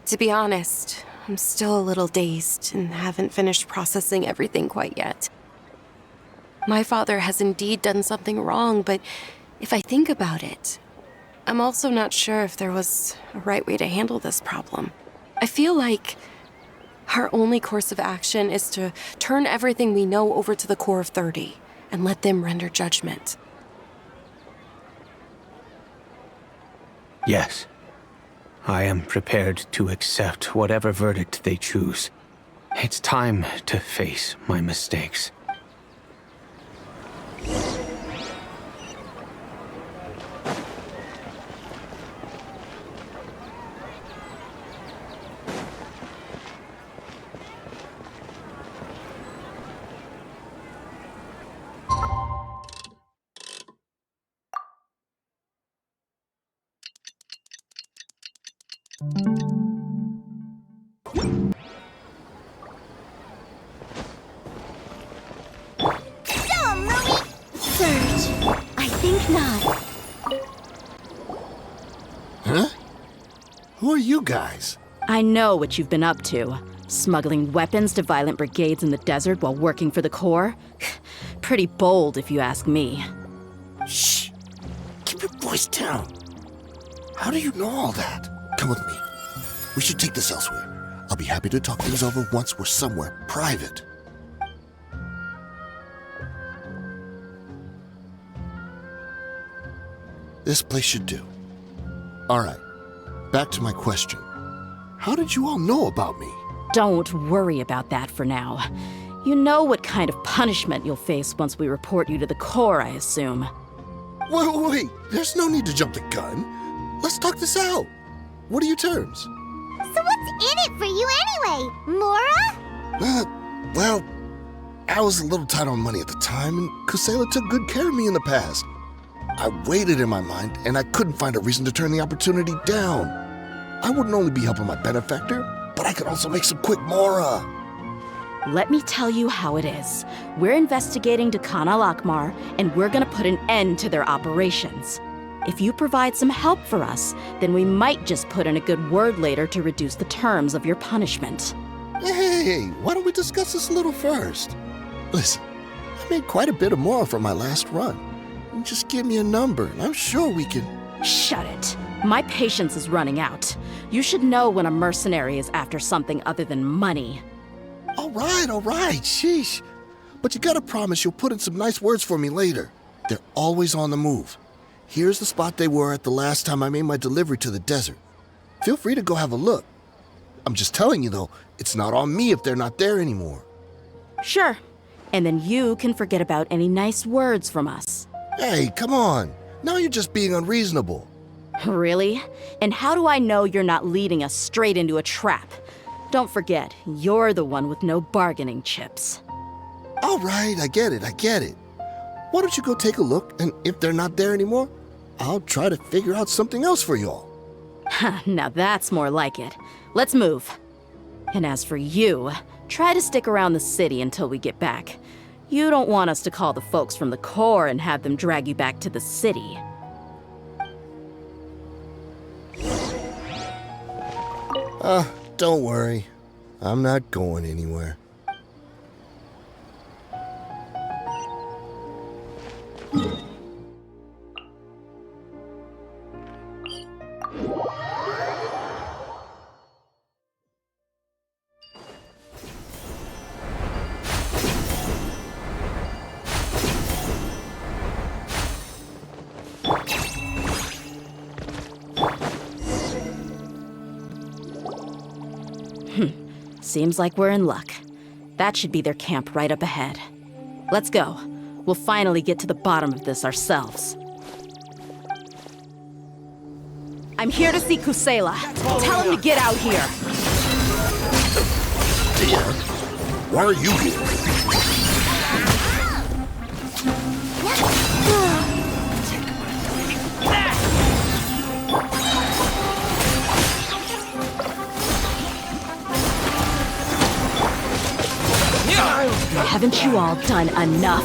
To be honest, I'm still a little dazed and haven't finished processing everything quite yet. My father has indeed done something wrong, but if I think about it, I'm also not sure if there was a right way to handle this problem. I feel like our only course of action is to turn everything we know over to the Corps of 30 and let them render judgment. Yes. I am prepared to accept whatever verdict they choose. It's time to face my mistakes. Who are you guys? I know what you've been up to. Smuggling weapons to violent brigades in the desert while working for the Corps? Pretty bold, if you ask me. Shh! Keep your voice down. How do you know all that? Come with me. We should take this elsewhere. I'll be happy to talk things over once we're somewhere private. This place should do. All right. Back to my question. How did you all know about me? Don't worry about that for now. You know what kind of punishment you'll face once we report you to the Corps, I assume. Wait. There's no need to jump the gun. Let's talk this out. What are your terms? So what's in it for you anyway, Mora? Well, I was a little tight on money at the time, and Kusela took good care of me in the past. I weighed it in my mind, and I couldn't find a reason to turn the opportunity down. I wouldn't only be helping my benefactor, but I could also make some quick Mora. Let me tell you how it is. We're investigating Dekhan al-Akhmar, and we're gonna put an end to their operations. If you provide some help for us, then we might just put in a good word later to reduce the terms of your punishment. Hey, why don't we discuss this a little first? Listen, I made quite a bit of Mora from my last run. Just give me a number, and I'm sure we can... Shut it. My patience is running out. You should know when a mercenary is after something other than money. All right, sheesh. But you gotta promise you'll put in some nice words for me later. They're always on the move. Here's the spot they were at the last time I made my delivery to the desert. Feel free to go have a look. I'm just telling you, though, it's not on me if they're not there anymore. Sure. And then you can forget about any nice words from us. Hey, come on. Now you're just being unreasonable. Really? And how do I know you're not leading us straight into a trap? Don't forget, you're the one with no bargaining chips. All right, I get it. Why don't you go take a look, and if they're not there anymore, I'll try to figure out something else for y'all. Now that's more like it. Let's move. And as for you, try to stick around the city until we get back. You don't want us to call the folks from the Corps and have them drag you back to the city. Don't worry. I'm not going anywhere. Seems like we're in luck. That should be their camp right up ahead. Let's go. We'll finally get to the bottom of this ourselves. I'm here to see Kusela. Tell him to get out here. Dehya, why are you here? Haven't you all done enough?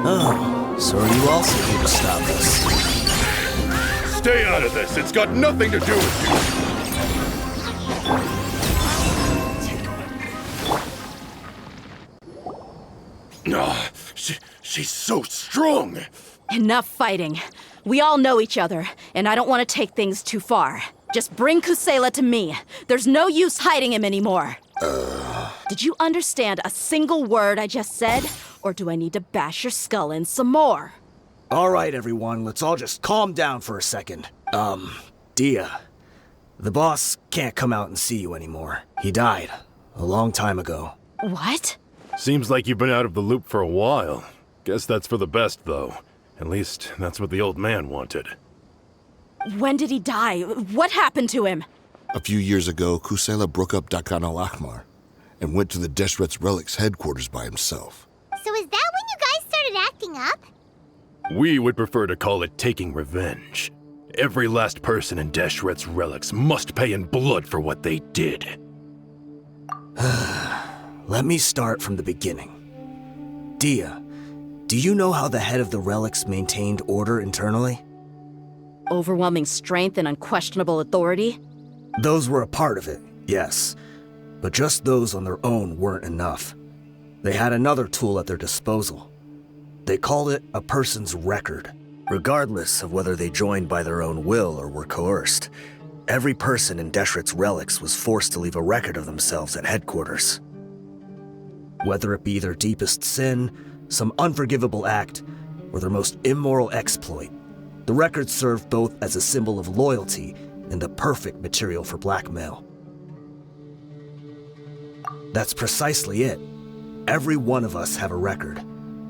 Oh, so are you also here to stop us? Stay out of this. It's got nothing to do with you. Ah, she's so strong. Enough fighting. We all know each other, and I don't want to take things too far. Just bring Kusela to me. There's no use hiding him anymore. Did you understand a single word I just said? Or do I need to bash your skull in some more? All right, everyone, let's all just calm down for a second. Dehya, the boss can't come out and see you anymore. He died a long time ago. What? Seems like you've been out of the loop for a while. Guess that's for the best, though. At least, that's what the old man wanted. When did he die? What happened to him? A few years ago, Kusela broke up Dakan al-Ahmar and went to the Deshret's Relics headquarters by himself. So is that when you guys started acting up? We would prefer to call it taking revenge. Every last person in Deshret's Relics must pay in blood for what they did. Let me start from the beginning. Dehya, do you know how the head of the Relics maintained order internally? Overwhelming strength and unquestionable authority? Those were a part of it, yes. But just those on their own weren't enough. They had another tool at their disposal. They called it a person's record. Regardless of whether they joined by their own will or were coerced, every person in Deshret's Relics was forced to leave a record of themselves at headquarters. Whether it be their deepest sin, some unforgivable act, or their most immoral exploit, the record served both as a symbol of loyalty and the perfect material for blackmail. That's precisely it. Every one of us have a record.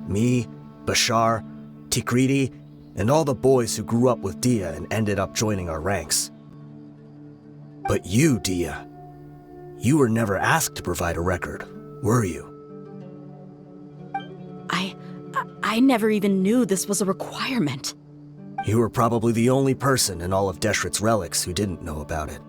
Me, Bashar, Tikriti, and all the boys who grew up with Dehya and ended up joining our ranks. But you, Dehya, you were never asked to provide a record, were you? I never even knew this was a requirement. You were probably the only person in all of Deshret's Relics who didn't know about it.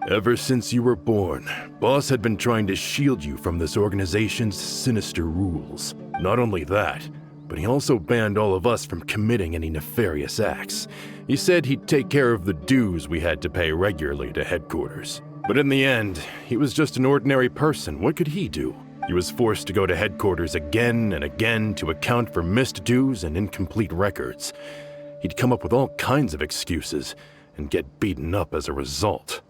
Ever since you were born, Boss had been trying to shield you from this organization's sinister rules. Not only that, but he also banned all of us from committing any nefarious acts. He said he'd take care of the dues we had to pay regularly to headquarters. But in the end, he was just an ordinary person. What could he do? He was forced to go to headquarters again and again to account for missed dues and incomplete records. He'd come up with all kinds of excuses and get beaten up as a result.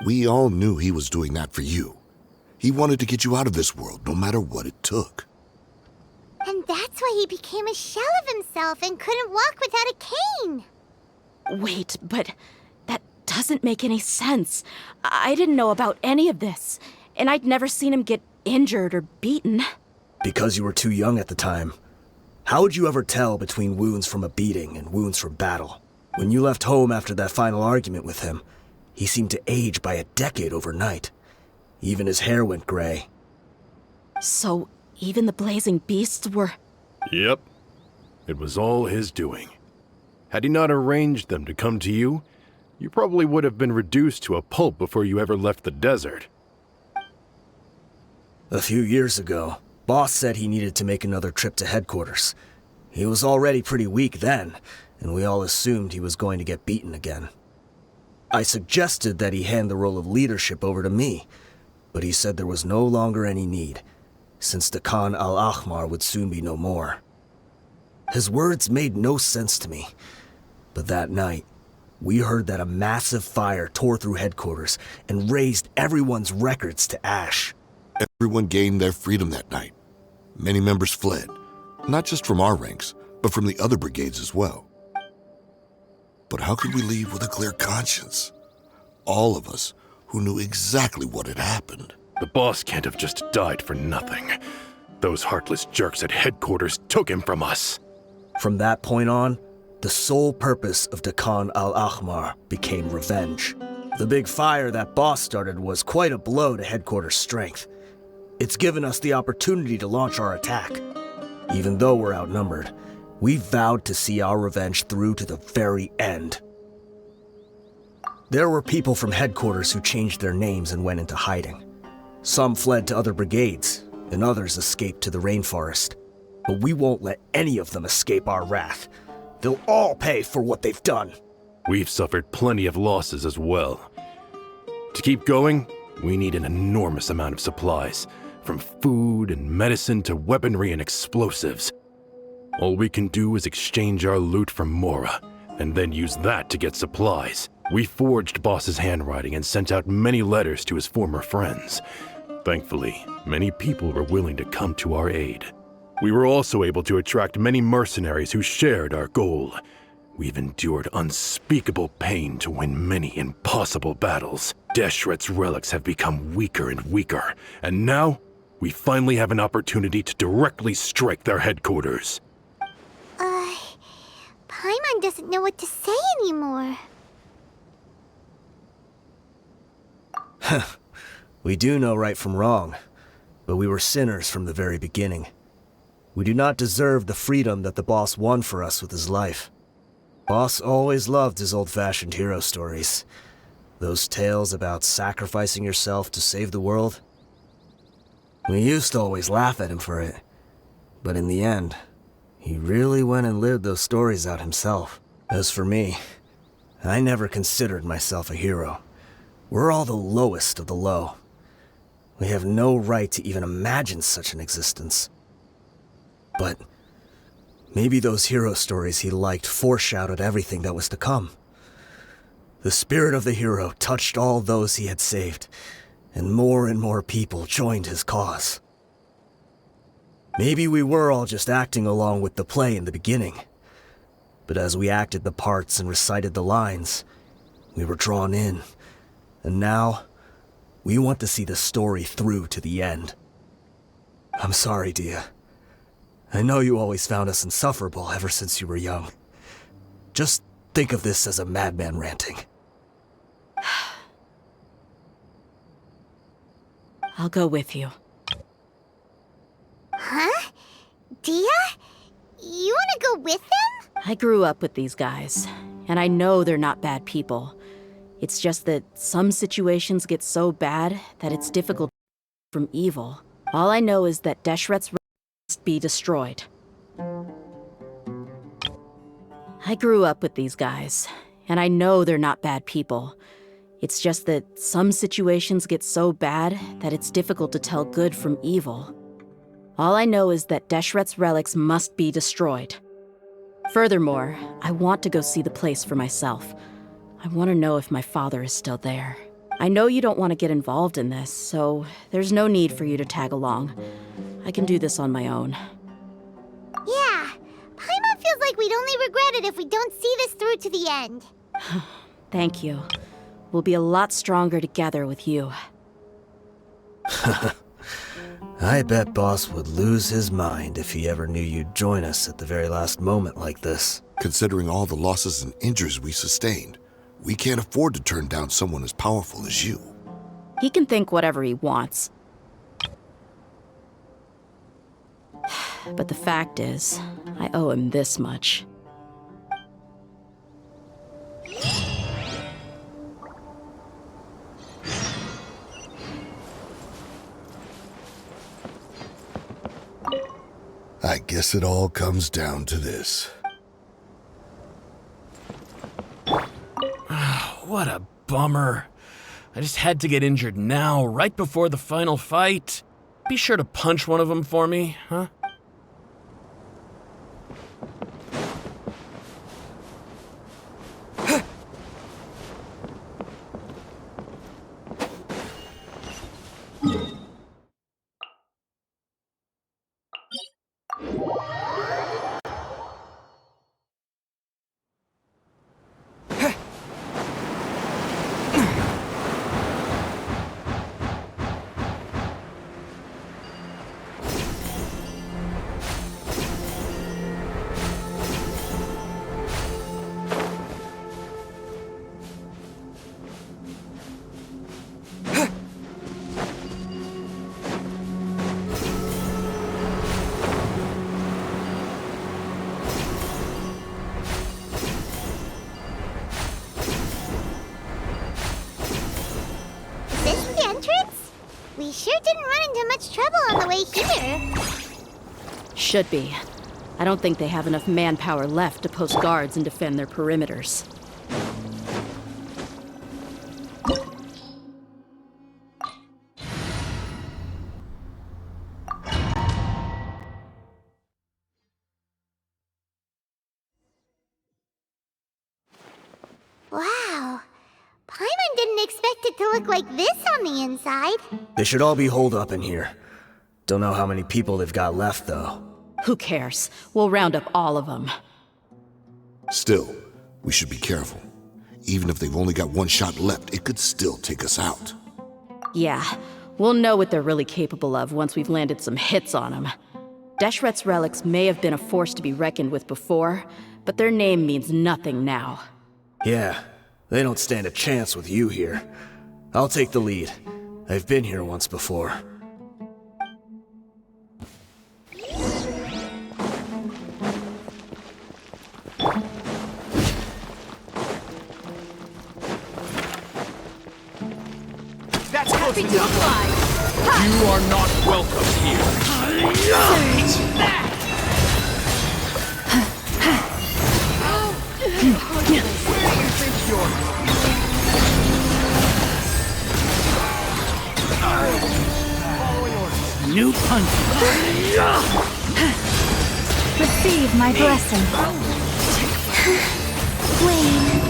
We all knew he was doing that for you. He wanted to get you out of this world, no matter what it took. And that's why he became a shell of himself and couldn't walk without a cane. Wait, but that doesn't make any sense. I didn't know about any of this, and I'd never seen him get injured or beaten. Because you were too young at the time. How would you ever tell between wounds from a beating and wounds from battle? When you left home after that final argument with him, he seemed to age by a decade overnight. Even his hair went gray. So, even the blazing beasts were... Yep. It was all his doing. Had he not arranged them to come to you, you probably would have been reduced to a pulp before you ever left the desert. A few years ago, Boss said he needed to make another trip to headquarters. He was already pretty weak then, and we all assumed he was going to get beaten again. I suggested that he hand the role of leadership over to me, but he said there was no longer any need, since the Khan al-Ahmar would soon be no more. His words made no sense to me, but that night, we heard that a massive fire tore through headquarters and razed everyone's records to ash. Everyone gained their freedom that night. Many members fled, not just from our ranks, but from the other brigades as well. But how could we leave with a clear conscience? All of us, who knew exactly what had happened. The boss can't have just died for nothing. Those heartless jerks at headquarters took him from us. From that point on, the sole purpose of Dakan al-Ahmar became revenge. The big fire that boss started was quite a blow to headquarters' strength. It's given us the opportunity to launch our attack. Even though we're outnumbered, we vowed to see our revenge through to the very end. There were people from headquarters who changed their names and went into hiding. Some fled to other brigades, and others escaped to the rainforest. But we won't let any of them escape our wrath. They'll all pay for what they've done. We've suffered plenty of losses as well. To keep going, we need an enormous amount of supplies, from food and medicine to weaponry and explosives. All we can do is exchange our loot from Mora, and then use that to get supplies. We forged Boss's handwriting and sent out many letters to his former friends. Thankfully, many people were willing to come to our aid. We were also able to attract many mercenaries who shared our goal. We've endured unspeakable pain to win many impossible battles. Deshret's relics have become weaker and weaker, and now we finally have an opportunity to directly strike their headquarters. Paimon doesn't know what to say anymore. We do know right from wrong, but we were sinners from the very beginning. We do not deserve the freedom that the boss won for us with his life. Boss always loved his old-fashioned hero stories. Those tales about sacrificing yourself to save the world. We used to always laugh at him for it, but in the end, he really went and lived those stories out himself. As for me, I never considered myself a hero. We're all the lowest of the low. We have no right to even imagine such an existence. But maybe those hero stories he liked foreshadowed everything that was to come. The spirit of the hero touched all those he had saved, and more people joined his cause. Maybe we were all just acting along with the play in the beginning. But as we acted the parts and recited the lines, we were drawn in. And now, we want to see the story through to the end. I'm sorry, Dehya. I know you always found us insufferable ever since you were young. Just think of this as a madman ranting. I'll go with you. Huh? Dehya? You want to go with them? I grew up with these guys, and I know they're not bad people. It's just that some situations get so bad that it's difficult from evil. All I know is that Deshret's must be destroyed. I grew up with these guys, and I know they're not bad people. It's just that some situations get so bad that it's difficult to tell good from evil. All I know is that Deshret's relics must be destroyed. Furthermore, I want to go see the place for myself. I want to know if my father is still there. I know you don't want to get involved in this, so there's no need for you to tag along. I can do this on my own. Yeah, Paimon feels like we'd only regret it if we don't see this through to the end. Thank you. We'll be a lot stronger together with you. I bet Boss would lose his mind if he ever knew you'd join us at the very last moment like this. Considering all the losses and injuries we sustained, we can't afford to turn down someone as powerful as you. He can think whatever he wants. But the fact is, I owe him this much. I guess it all comes down to this. What a bummer. I just had to get injured now, right before the final fight. Be sure to punch one of them for me, huh? sure didn't run into much trouble on the way here. Should be. I don't think they have enough manpower left to post guards and defend their perimeters. Wow. Paimon didn't expect it to look like this on the inside. They should all be holed up in here. Don't know how many people they've got left, though. Who cares? We'll round up all of them. Still, we should be careful. Even if they've only got one shot left, it could still take us out. Yeah, we'll know what they're really capable of once we've landed some hits on them. Deshret's relics may have been a force to be reckoned with before, but their name means nothing now. Yeah, they don't stand a chance with you here. I'll take the lead. I've been here once before. That's close enough. You are not welcome here. New punch. Receive my blessing. Wayne.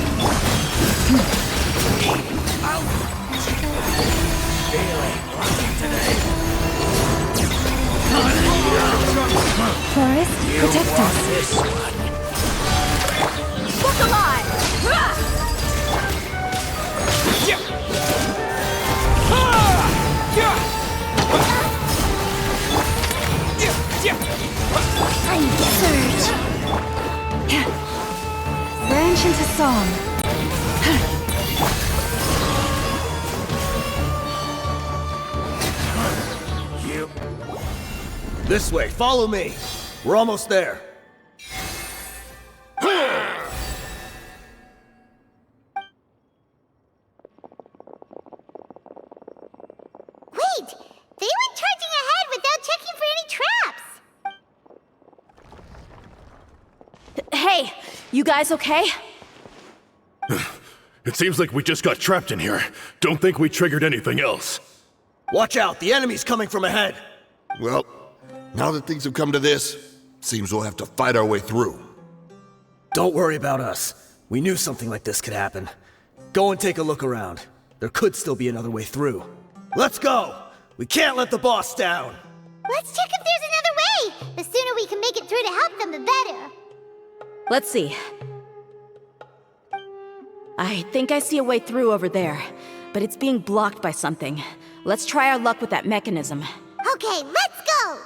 Forest, protect us. Look alive! Surge. Branch into song. This way, follow me. We're almost there. Wait! They went charging ahead without checking for any traps! Hey, you guys okay? It seems like we just got trapped in here. Don't think we triggered anything else. Watch out, the enemy's coming from ahead. Well, now that things have come to this, seems we'll have to fight our way through. Don't worry about us. We knew something like this could happen. Go and take a look around. There could still be another way through. Let's go! We can't let the boss down! Let's check if there's another way! The sooner we can make it through to help them, the better. Let's see. I think I see a way through over there, but it's being blocked by something. Let's try our luck with that mechanism. Okay, let's go!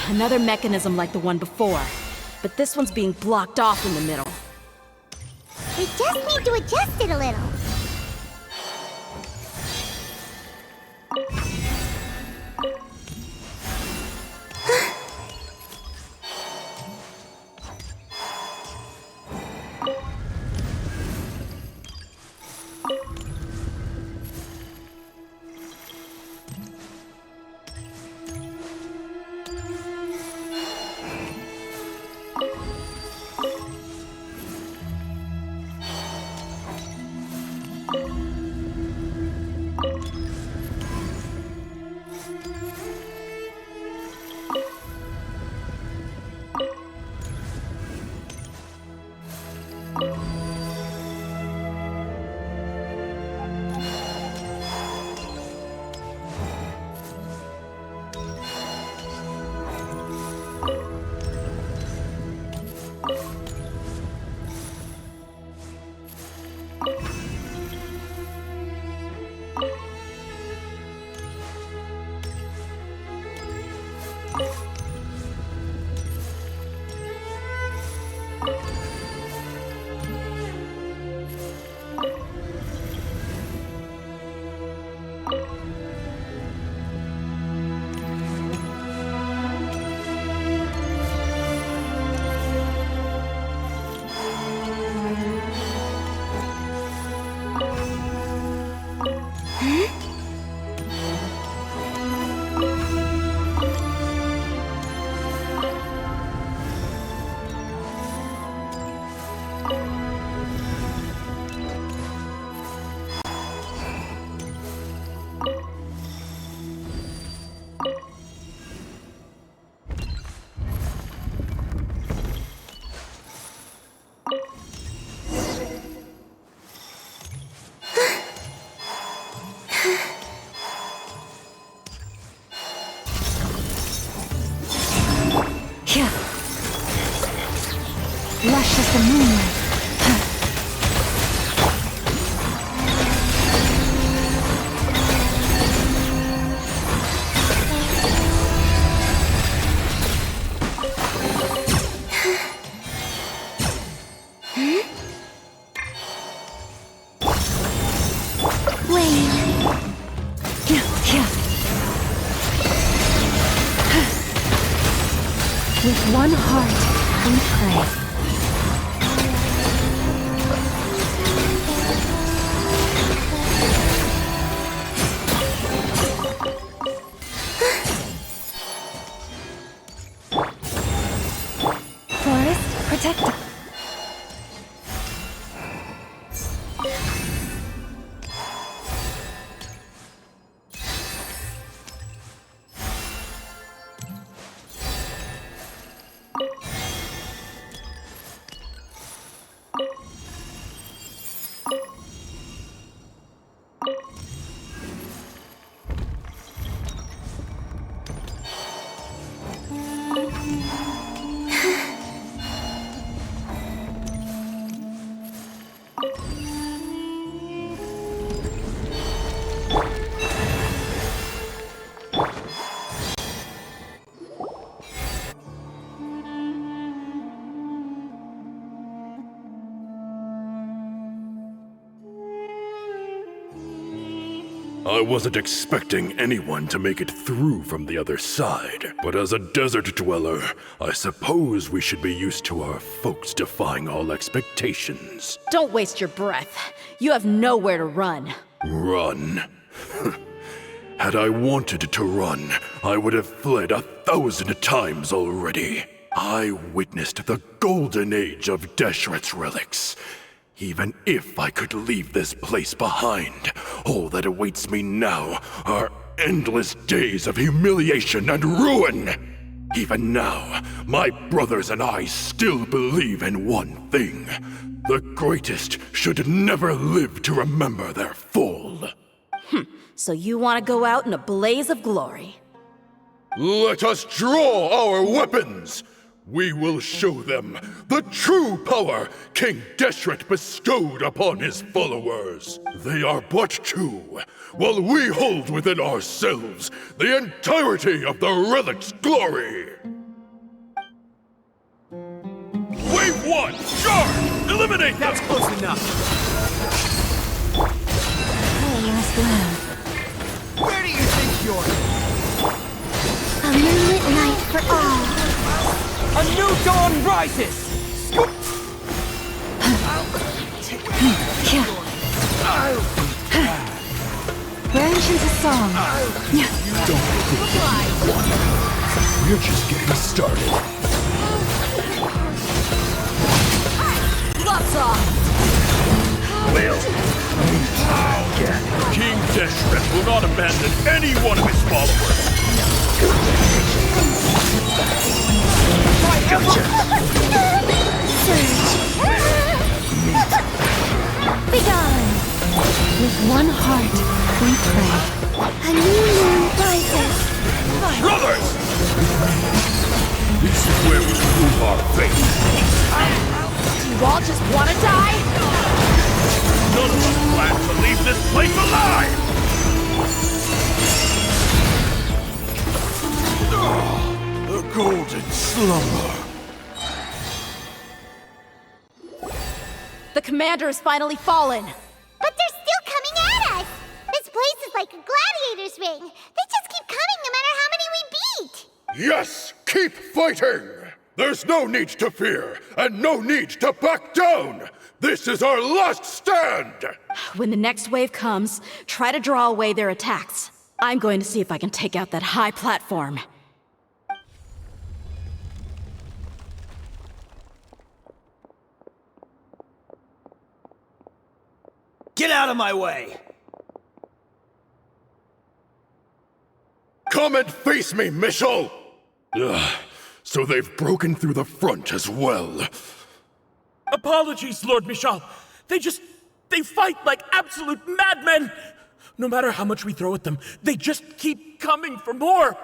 Another mechanism like the one before, but this one's being blocked off in the middle. We just need to adjust it a little. fresh as the moonlight. With one heart, we pray. Forest protected. I wasn't expecting anyone to make it through from the other side, but as a desert dweller, I suppose we should be used to our folks defying all expectations. Don't waste your breath. You have nowhere to run. Run? Had I wanted to run, I would have fled 1,000 times already. I witnessed the golden age of Deshret's relics. Even if I could leave this place behind, all that awaits me now are endless days of humiliation and ruin. Even now, my brothers and I still believe in one thing. The greatest should never live to remember their fall. So you want to go out in a blaze of glory? Let us draw our weapons! We will show them the true power King Deshret bestowed upon his followers. They are but two, while we hold within ourselves the entirety of the relic's glory. Wave 1, charge! Eliminate them! That's close enough. Last laugh. Where do you think you're? A moonlit night for all. A new dawn rises! Scoop! Branch into song. We're just getting started. Lots off! Will King Deshret will not abandon any one of his followers. Surge. Begone. With one heart, we pray. A new moon rises. Brothers! This is where we prove our faith. Do you all just want to die? None of us plan to leave this place alive! The golden slumber. The commander has finally fallen. But they're still coming at us! This place is like a gladiator's ring. They just keep coming no matter how many we beat! Yes, keep fighting! There's no need to fear, and no need to back down! This is our last stand! When the next wave comes, try to draw away their attacks. I'm going to see if I can take out that high platform. Get out of my way! Come and face me, Michel! So they've broken through the front as well. Apologies, Lord Michal. They fight like absolute madmen! No matter how much we throw at them, they just keep coming for more!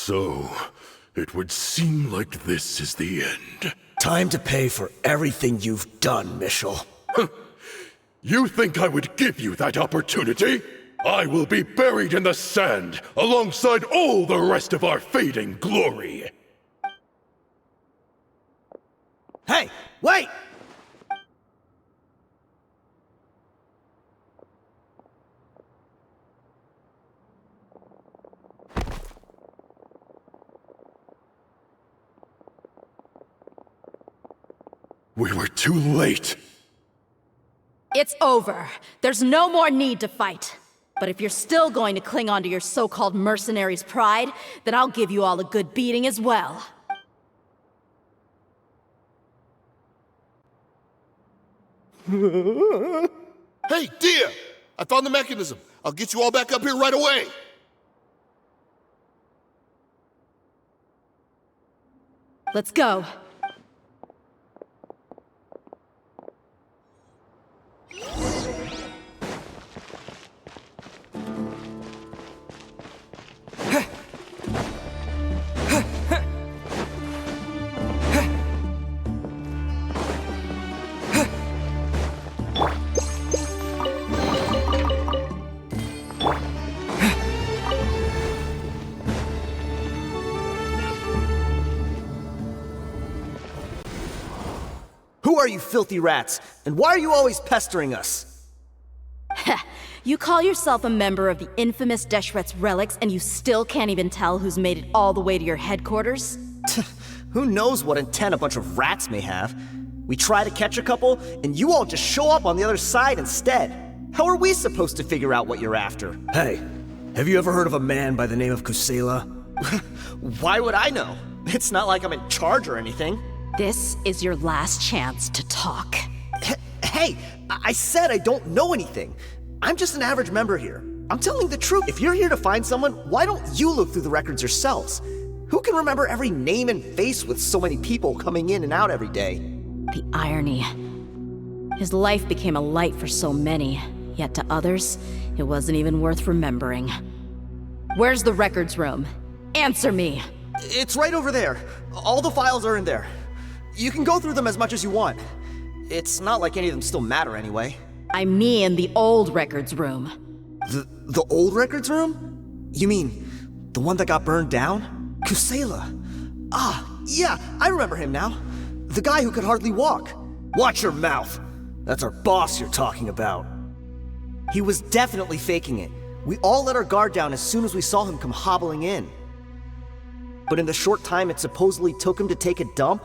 So, it would seem like this is the end. Time to pay for everything you've done, Mitchell. You think I would give you that opportunity? I will be buried in the sand alongside all the rest of our fading glory. Hey, wait! We were too late. It's over. There's no more need to fight. But if you're still going to cling on to your so-called mercenary's pride, then I'll give you all a good beating as well. Hey, Dehya! I found the mechanism. I'll get you all back up here right away. Let's go. Who are you filthy rats? And why are you always pestering us? You call yourself a member of the infamous Deshret's relics, and you still can't even tell who's made it all the way to your headquarters? Who knows what intent a bunch of rats may have? We try to catch a couple, and you all just show up on the other side instead. How are we supposed to figure out what you're after? Hey, have you ever heard of a man by the name of Kusela? Why would I know? It's not like I'm in charge or anything. This is your last chance to talk. Hey, I said I don't know anything. I'm just an average member here. I'm telling the truth. If you're here to find someone, why don't you look through the records yourselves? Who can remember every name and face with so many people coming in and out every day? The irony. His life became a light for so many, yet to others, it wasn't even worth remembering. Where's the records room? Answer me! It's right over there. All the files are in there. You can go through them as much as you want. It's not like any of them still matter anyway. I mean the old records room. The old records room? You mean the one that got burned down? Kusela. Ah, yeah, I remember him now. The guy who could hardly walk. Watch your mouth. That's our boss you're talking about. He was definitely faking it. We all let our guard down as soon as we saw him come hobbling in. But in the short time it supposedly took him to take a dump,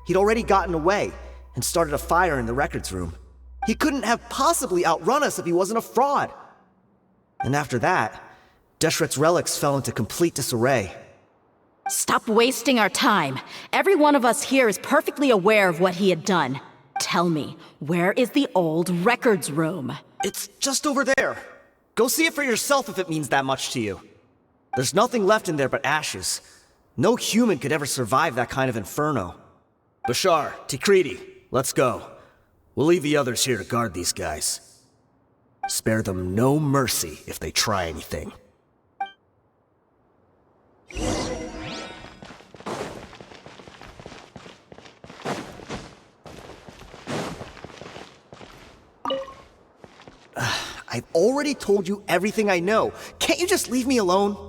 he'd already gotten away and started a fire in the records room. He couldn't have possibly outrun us if he wasn't a fraud. And after that, Deshret's relics fell into complete disarray. Stop wasting our time. Every one of us here is perfectly aware of what he had done. Tell me, where is the old records room? It's just over there. Go see it for yourself if it means that much to you. There's nothing left in there but ashes. No human could ever survive that kind of inferno. Bashar, Tikriti, let's go. We'll leave the others here to guard these guys. Spare them no mercy if they try anything. I've already told you everything I know. Can't you just leave me alone?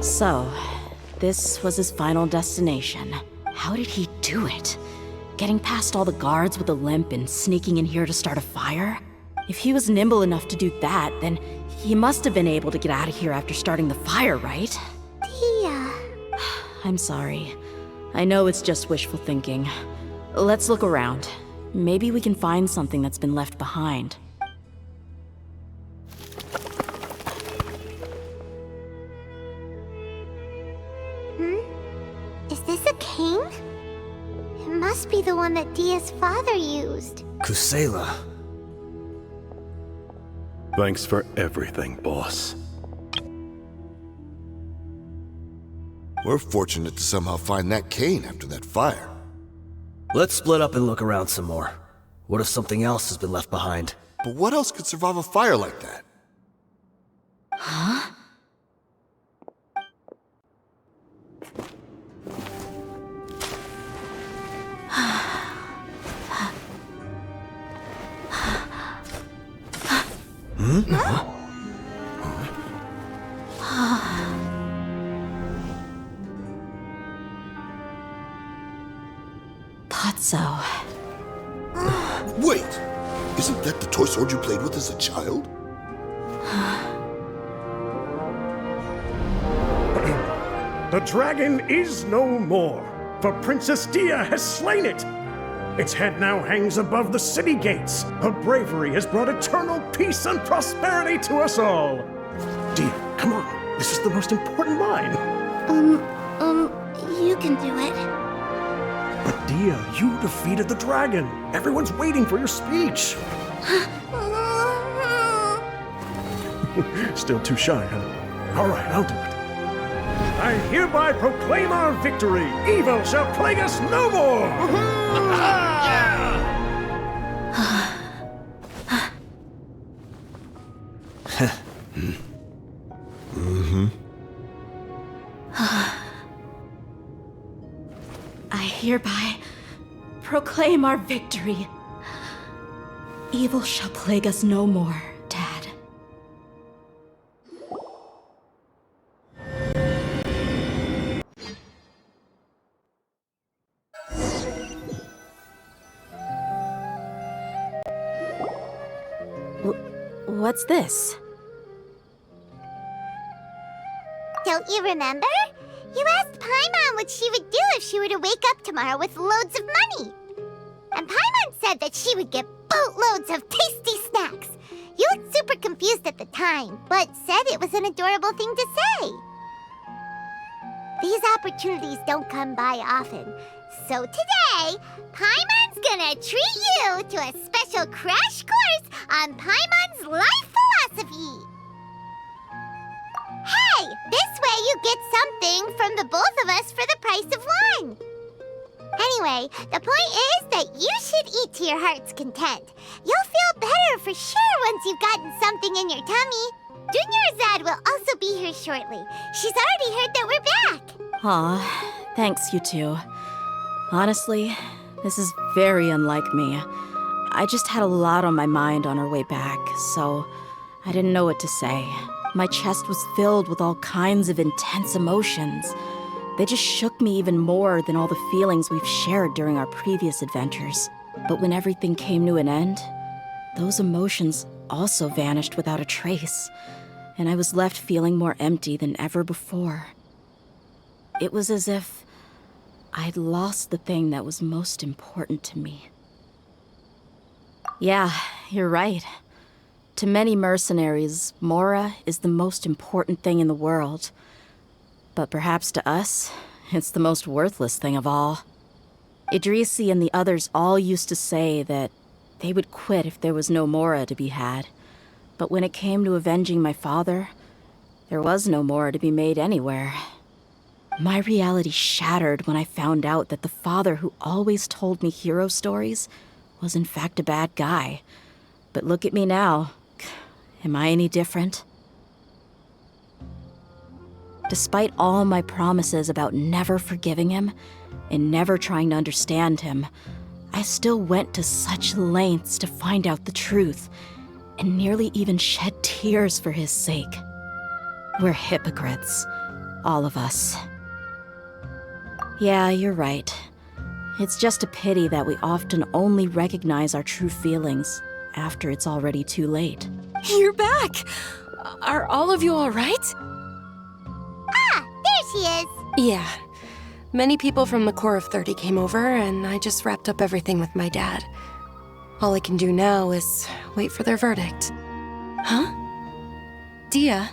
So, this was his final destination. How did he do it? Getting past all the guards with a limp and sneaking in here to start a fire? If he was nimble enough to do that, then he must have been able to get out of here after starting the fire, right? Dehya. I'm sorry. I know it's just wishful thinking. Let's look around. Maybe we can find something that's been left behind. must be the one that Dehya's father used. Kusela. Thanks for everything, boss. We're fortunate to somehow find that cane after that fire. Let's split up and look around some more. What if something else has been left behind? But what else could survive a fire like that? Huh? Thought so. Wait! Isn't that the toy sword you played with as a child? The dragon is no more, for Princess Dehya has slain it. Its head now hangs above the city gates. Her bravery has brought eternal peace and prosperity to us all. Dehya, come on. This is the most important line. You can do it. But Dehya, you defeated the dragon. Everyone's waiting for your speech. Still too shy, huh? All right, I'll do it. I hereby proclaim our victory. Evil shall plague us no more. I hereby proclaim our victory. Evil shall plague us no more, Dad. What's this? Don't you remember? You asked Paimon what she would do if she were to wake up tomorrow with loads of money. And Paimon said that she would get boatloads of tasty snacks. You looked super confused at the time, but said it was an adorable thing to say. These opportunities don't come by often. So today, Paimon's gonna treat you to a special crash course on Paimon's life philosophy. Hey, this way you get something from the both of us for the price of one. Anyway, the point is that you should eat to your heart's content. You'll feel better for sure once you've gotten something in your tummy. Dunyarzad will also be here shortly. She's already heard that we're back. Aw, thanks, you two. Honestly, this is very unlike me. I just had a lot on my mind on our way back, so I didn't know what to say. My chest was filled with all kinds of intense emotions. They just shook me even more than all the feelings we've shared during our previous adventures. But when everything came to an end, those emotions also vanished without a trace, and I was left feeling more empty than ever before. It was as if I'd lost the thing that was most important to me. Yeah, you're right. To many mercenaries, Mora is the most important thing in the world. But perhaps to us, it's the most worthless thing of all. Idrisi and the others all used to say that they would quit if there was no Mora to be had. But when it came to avenging my father, there was no Mora to be made anywhere. My reality shattered when I found out that the father who always told me hero stories was in fact a bad guy. But look at me now. Am I any different? Despite all my promises about never forgiving him and never trying to understand him, I still went to such lengths to find out the truth and nearly even shed tears for his sake. We're hypocrites, all of us. Yeah, you're right. It's just a pity that we often only recognize our true feelings after it's already too late. You're back! Are all of you all right? Ah, there she is. Yeah. Many people from the Corps of 30 came over, and I just wrapped up everything with my dad. All I can do now is wait for their verdict. Huh? Dehya,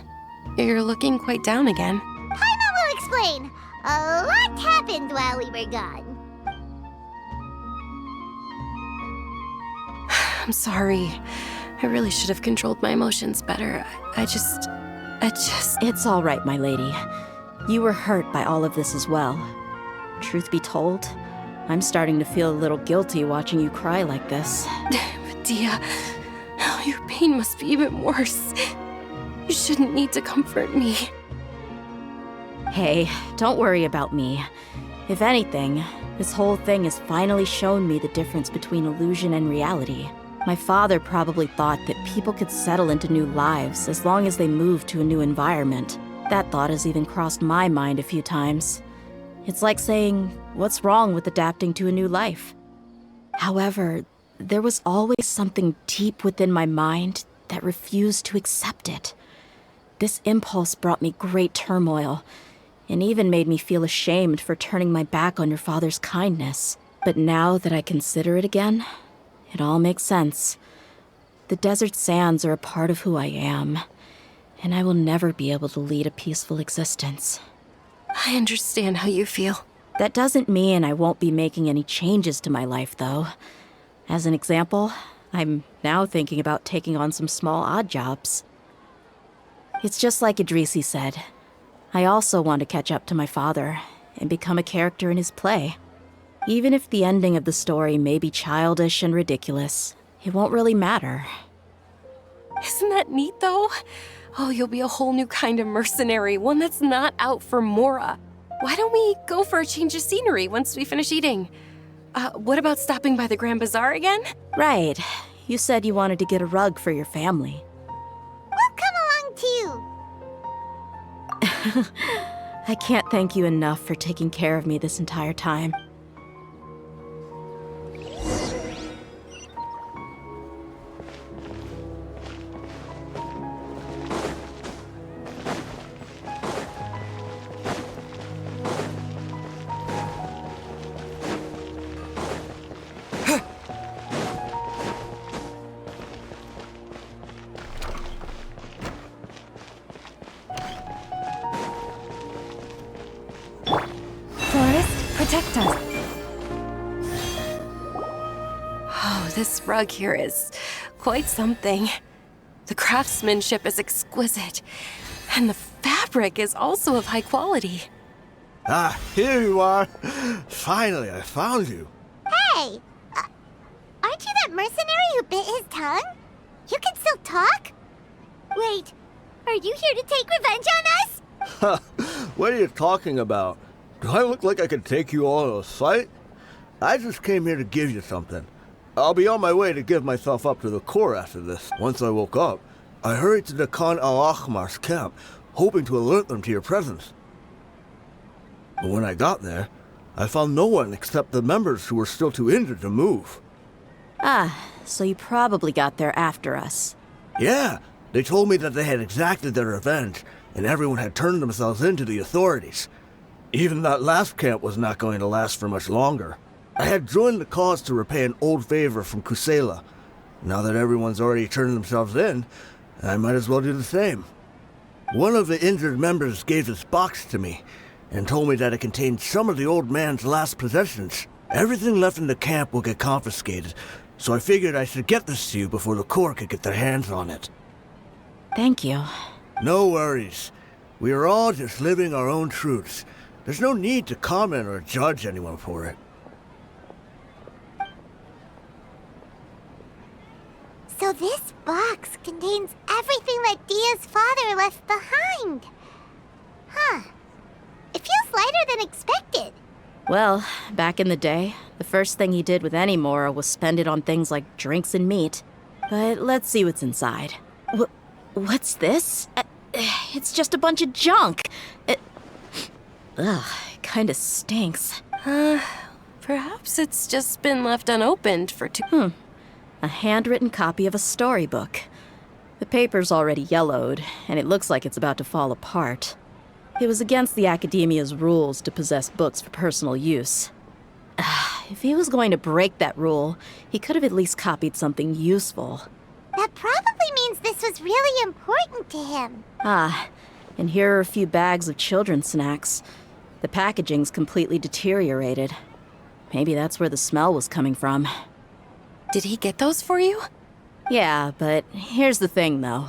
you're looking quite down again. Paimon will explain. A lot happened while we were gone. I'm sorry. I really should have controlled my emotions better. I just... It's all right, my lady. You were hurt by all of this as well. Truth be told, I'm starting to feel a little guilty watching you cry like this. But Dehya, your pain must be even worse. You shouldn't need to comfort me. Hey, don't worry about me. If anything, this whole thing has finally shown me the difference between illusion and reality. My father probably thought that people could settle into new lives as long as they moved to a new environment. That thought has even crossed my mind a few times. It's like saying, what's wrong with adapting to a new life? However, there was always something deep within my mind that refused to accept it. This impulse brought me great turmoil, and even made me feel ashamed for turning my back on your father's kindness. But now that I consider it again, it all makes sense. The desert sands are a part of who I am, and I will never be able to lead a peaceful existence. I understand how you feel. That doesn't mean I won't be making any changes to my life, though. As an example, I'm now thinking about taking on some small odd jobs. It's just like Idrisi said. I also want to catch up to my father and become a character in his play. Even if the ending of the story may be childish and ridiculous, it won't really matter. Isn't that neat, though? Oh, you'll be a whole new kind of mercenary, one that's not out for Mora. Why don't we go for a change of scenery once we finish eating? What about stopping by the Grand Bazaar again? Right. You said you wanted to get a rug for your family. We'll come along too. I can't thank you enough for taking care of me this entire time. Protect us. Oh, this rug here is quite something. The craftsmanship is exquisite, and the fabric is also of high quality. Ah, here you are. Finally, I found you. Hey! Aren't you that mercenary who bit his tongue? You can still talk? Wait, are you here to take revenge on us? What are you talking about? Do I look like I could take you all to a fight? I just came here to give you something. I'll be on my way to give myself up to the Corps after this. Once I woke up, I hurried to the Khan al-Ahmar's camp, hoping to alert them to your presence. But when I got there, I found no one except the members who were still too injured to move. Ah, so you probably got there after us. Yeah, they told me that they had exacted their revenge, and everyone had turned themselves in to the authorities. Even that last camp was not going to last for much longer. I had joined the cause to repay an old favor from Kusela. Now that everyone's already turned themselves in, I might as well do the same. One of the injured members gave this box to me, and told me that it contained some of the old man's last possessions. Everything left in the camp will get confiscated, so I figured I should get this to you before the Corps could get their hands on it. Thank you. No worries. We are all just living our own truths. There's no need to comment or judge anyone for it. So this box contains everything that Dehya's father left behind. Huh. It feels lighter than expected. Well, back in the day, the first thing he did with any Mora was spend it on things like drinks and meat. But let's see what's inside. What's this? It's just a bunch of junk. Ugh, it kinda stinks. Perhaps it's just been left unopened for too... A handwritten copy of a storybook. The paper's already yellowed, and it looks like it's about to fall apart. It was against the Academia's rules to possess books for personal use. If he was going to break that rule, he could have at least copied something useful. That probably means this was really important to him. And here are a few bags of children's snacks. The packaging's completely deteriorated. Maybe that's where the smell was coming from. Did he get those for you? Yeah, but here's the thing, though.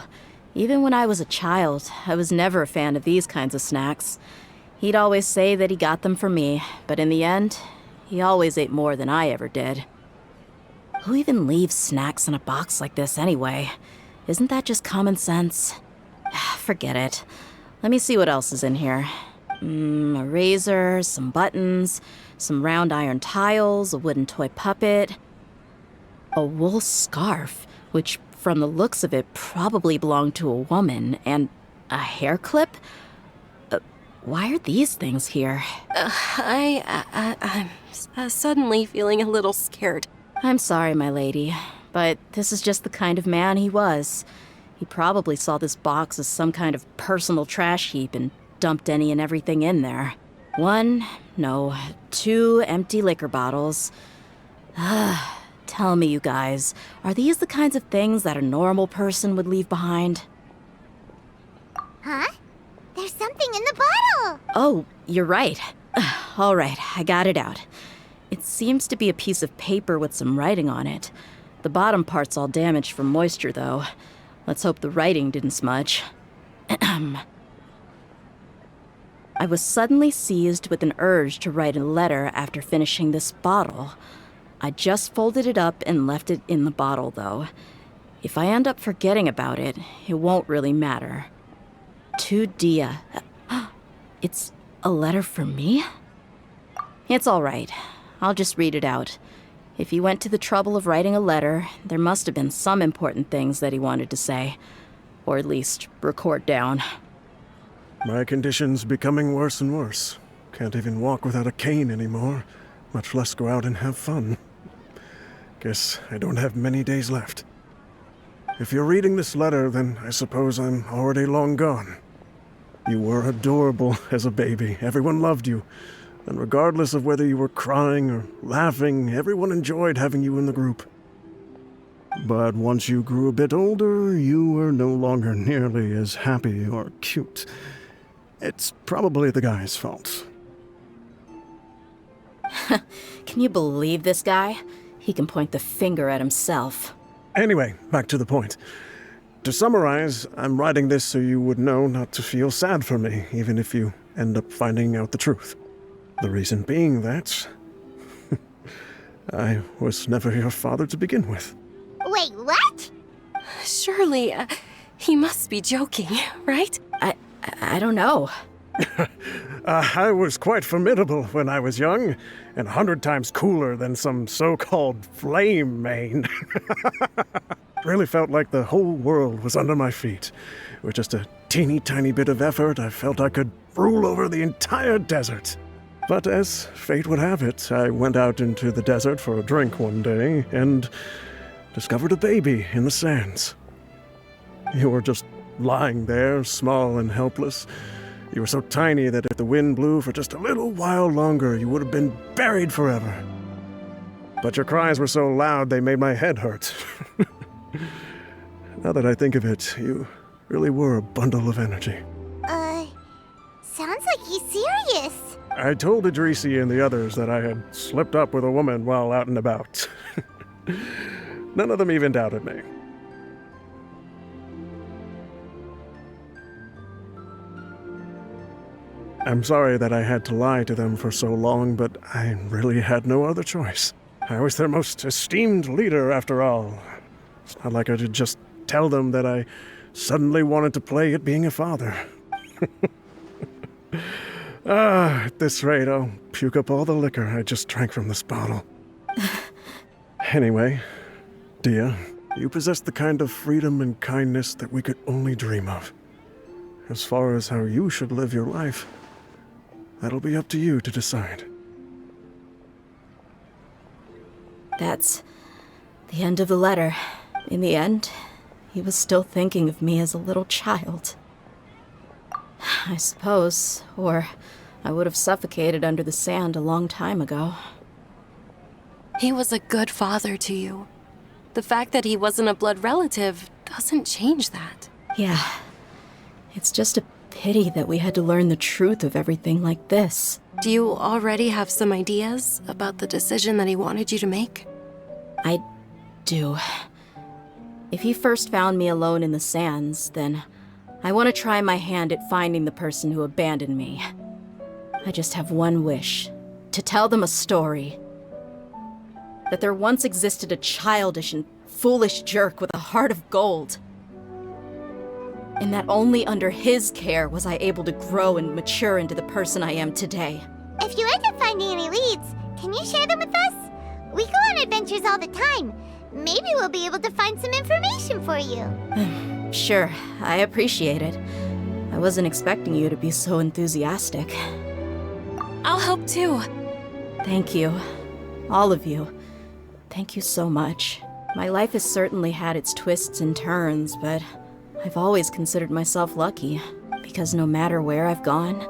Even when I was a child, I was never a fan of these kinds of snacks. He'd always say that he got them for me, but in the end, he always ate more than I ever did. Who even leaves snacks in a box like this anyway? Isn't that just common sense? Forget it. Let me see what else is in here. A razor, some buttons, some round iron tiles, a wooden toy puppet, a wool scarf, which from the looks of it probably belonged to a woman, and a hair clip? Why are these things here? I'm suddenly feeling a little scared. I'm sorry, my lady, but this is just the kind of man he was. He probably saw this box as some kind of personal trash heap and dumped any and everything in there. 2 empty liquor bottles. Tell me, you guys, are these the kinds of things that a normal person would leave behind? Huh? There's something in the bottle! Oh, you're right. All right, I got it out. It seems to be a piece of paper with some writing on it. The bottom part's all damaged from moisture, though. Let's hope the writing didn't smudge. I was suddenly seized with an urge to write a letter after finishing this bottle. I just folded it up and left it in the bottle, though. If I end up forgetting about it, it won't really matter. To Dehya. It's a letter for me? It's all right. I'll just read it out. If he went to the trouble of writing a letter, there must have been some important things that he wanted to say. Or at least record down. My condition's becoming worse and worse. Can't even walk without a cane anymore, much less go out and have fun. Guess I don't have many days left. If you're reading this letter, then I suppose I'm already long gone. You were adorable as a baby. Everyone loved you. And regardless of whether you were crying or laughing, everyone enjoyed having you in the group. But once you grew a bit older, you were no longer nearly as happy or cute. It's probably the guy's fault. Can you believe this guy? He can point the finger at himself. Anyway, back to the point. To summarize, I'm writing this so you would know not to feel sad for me, even if you end up finding out the truth. The reason being that I was never your father to begin with. Wait, what? Surely, he must be joking, right? I don't know. I was quite formidable when I was young, and 100 times cooler than some so-called flame main. Really felt like the whole world was under my feet. With just a teeny tiny bit of effort, I felt I could rule over the entire desert. But as fate would have it, I went out into the desert for a drink one day and discovered a baby in the sands. You were just lying there, small and helpless. You were so tiny that if the wind blew for just a little while longer, you would have been buried forever. But your cries were so loud they made my head hurt. Now that I think of it, you really were a bundle of energy. Sounds like he's serious. I told Idrisi and the others that I had slipped up with a woman while out and about. None of them even doubted me. I'm sorry that I had to lie to them for so long, but I really had no other choice. I was their most esteemed leader, after all. It's not like I could just tell them that I suddenly wanted to play at being a father. At this rate, I'll puke up all the liquor I just drank from this bottle. Anyway, Dehya, you possess the kind of freedom and kindness that we could only dream of. As far as how you should live your life, that'll be up to you to decide. That's the end of the letter. In the end, he was still thinking of me as a little child. I suppose, or I would have suffocated under the sand a long time ago. He was a good father to you. The fact that he wasn't a blood relative doesn't change that. Yeah. It's just a pity that we had to learn the truth of everything like this. Do you already have some ideas about the decision that he wanted you to make? do. If he first found me alone in the sands, then I want to try my hand at finding the person who abandoned me. I just have one wish. To tell them a story. That there once existed a childish and foolish jerk with a heart of gold. And that only under his care was I able to grow and mature into the person I am today. If you end up finding any leads, can you share them with us? We go on adventures all the time. Maybe we'll be able to find some information for you. Sure, I appreciate it. I wasn't expecting you to be so enthusiastic. I'll help too. Thank you. All of you. Thank you so much. My life has certainly had its twists and turns, but I've always considered myself lucky, because no matter where I've gone,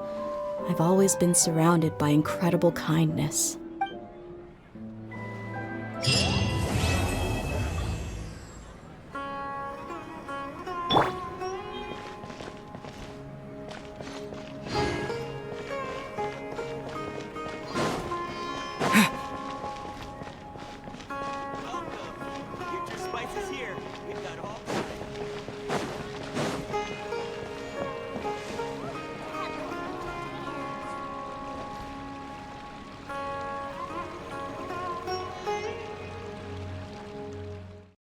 I've always been surrounded by incredible kindness.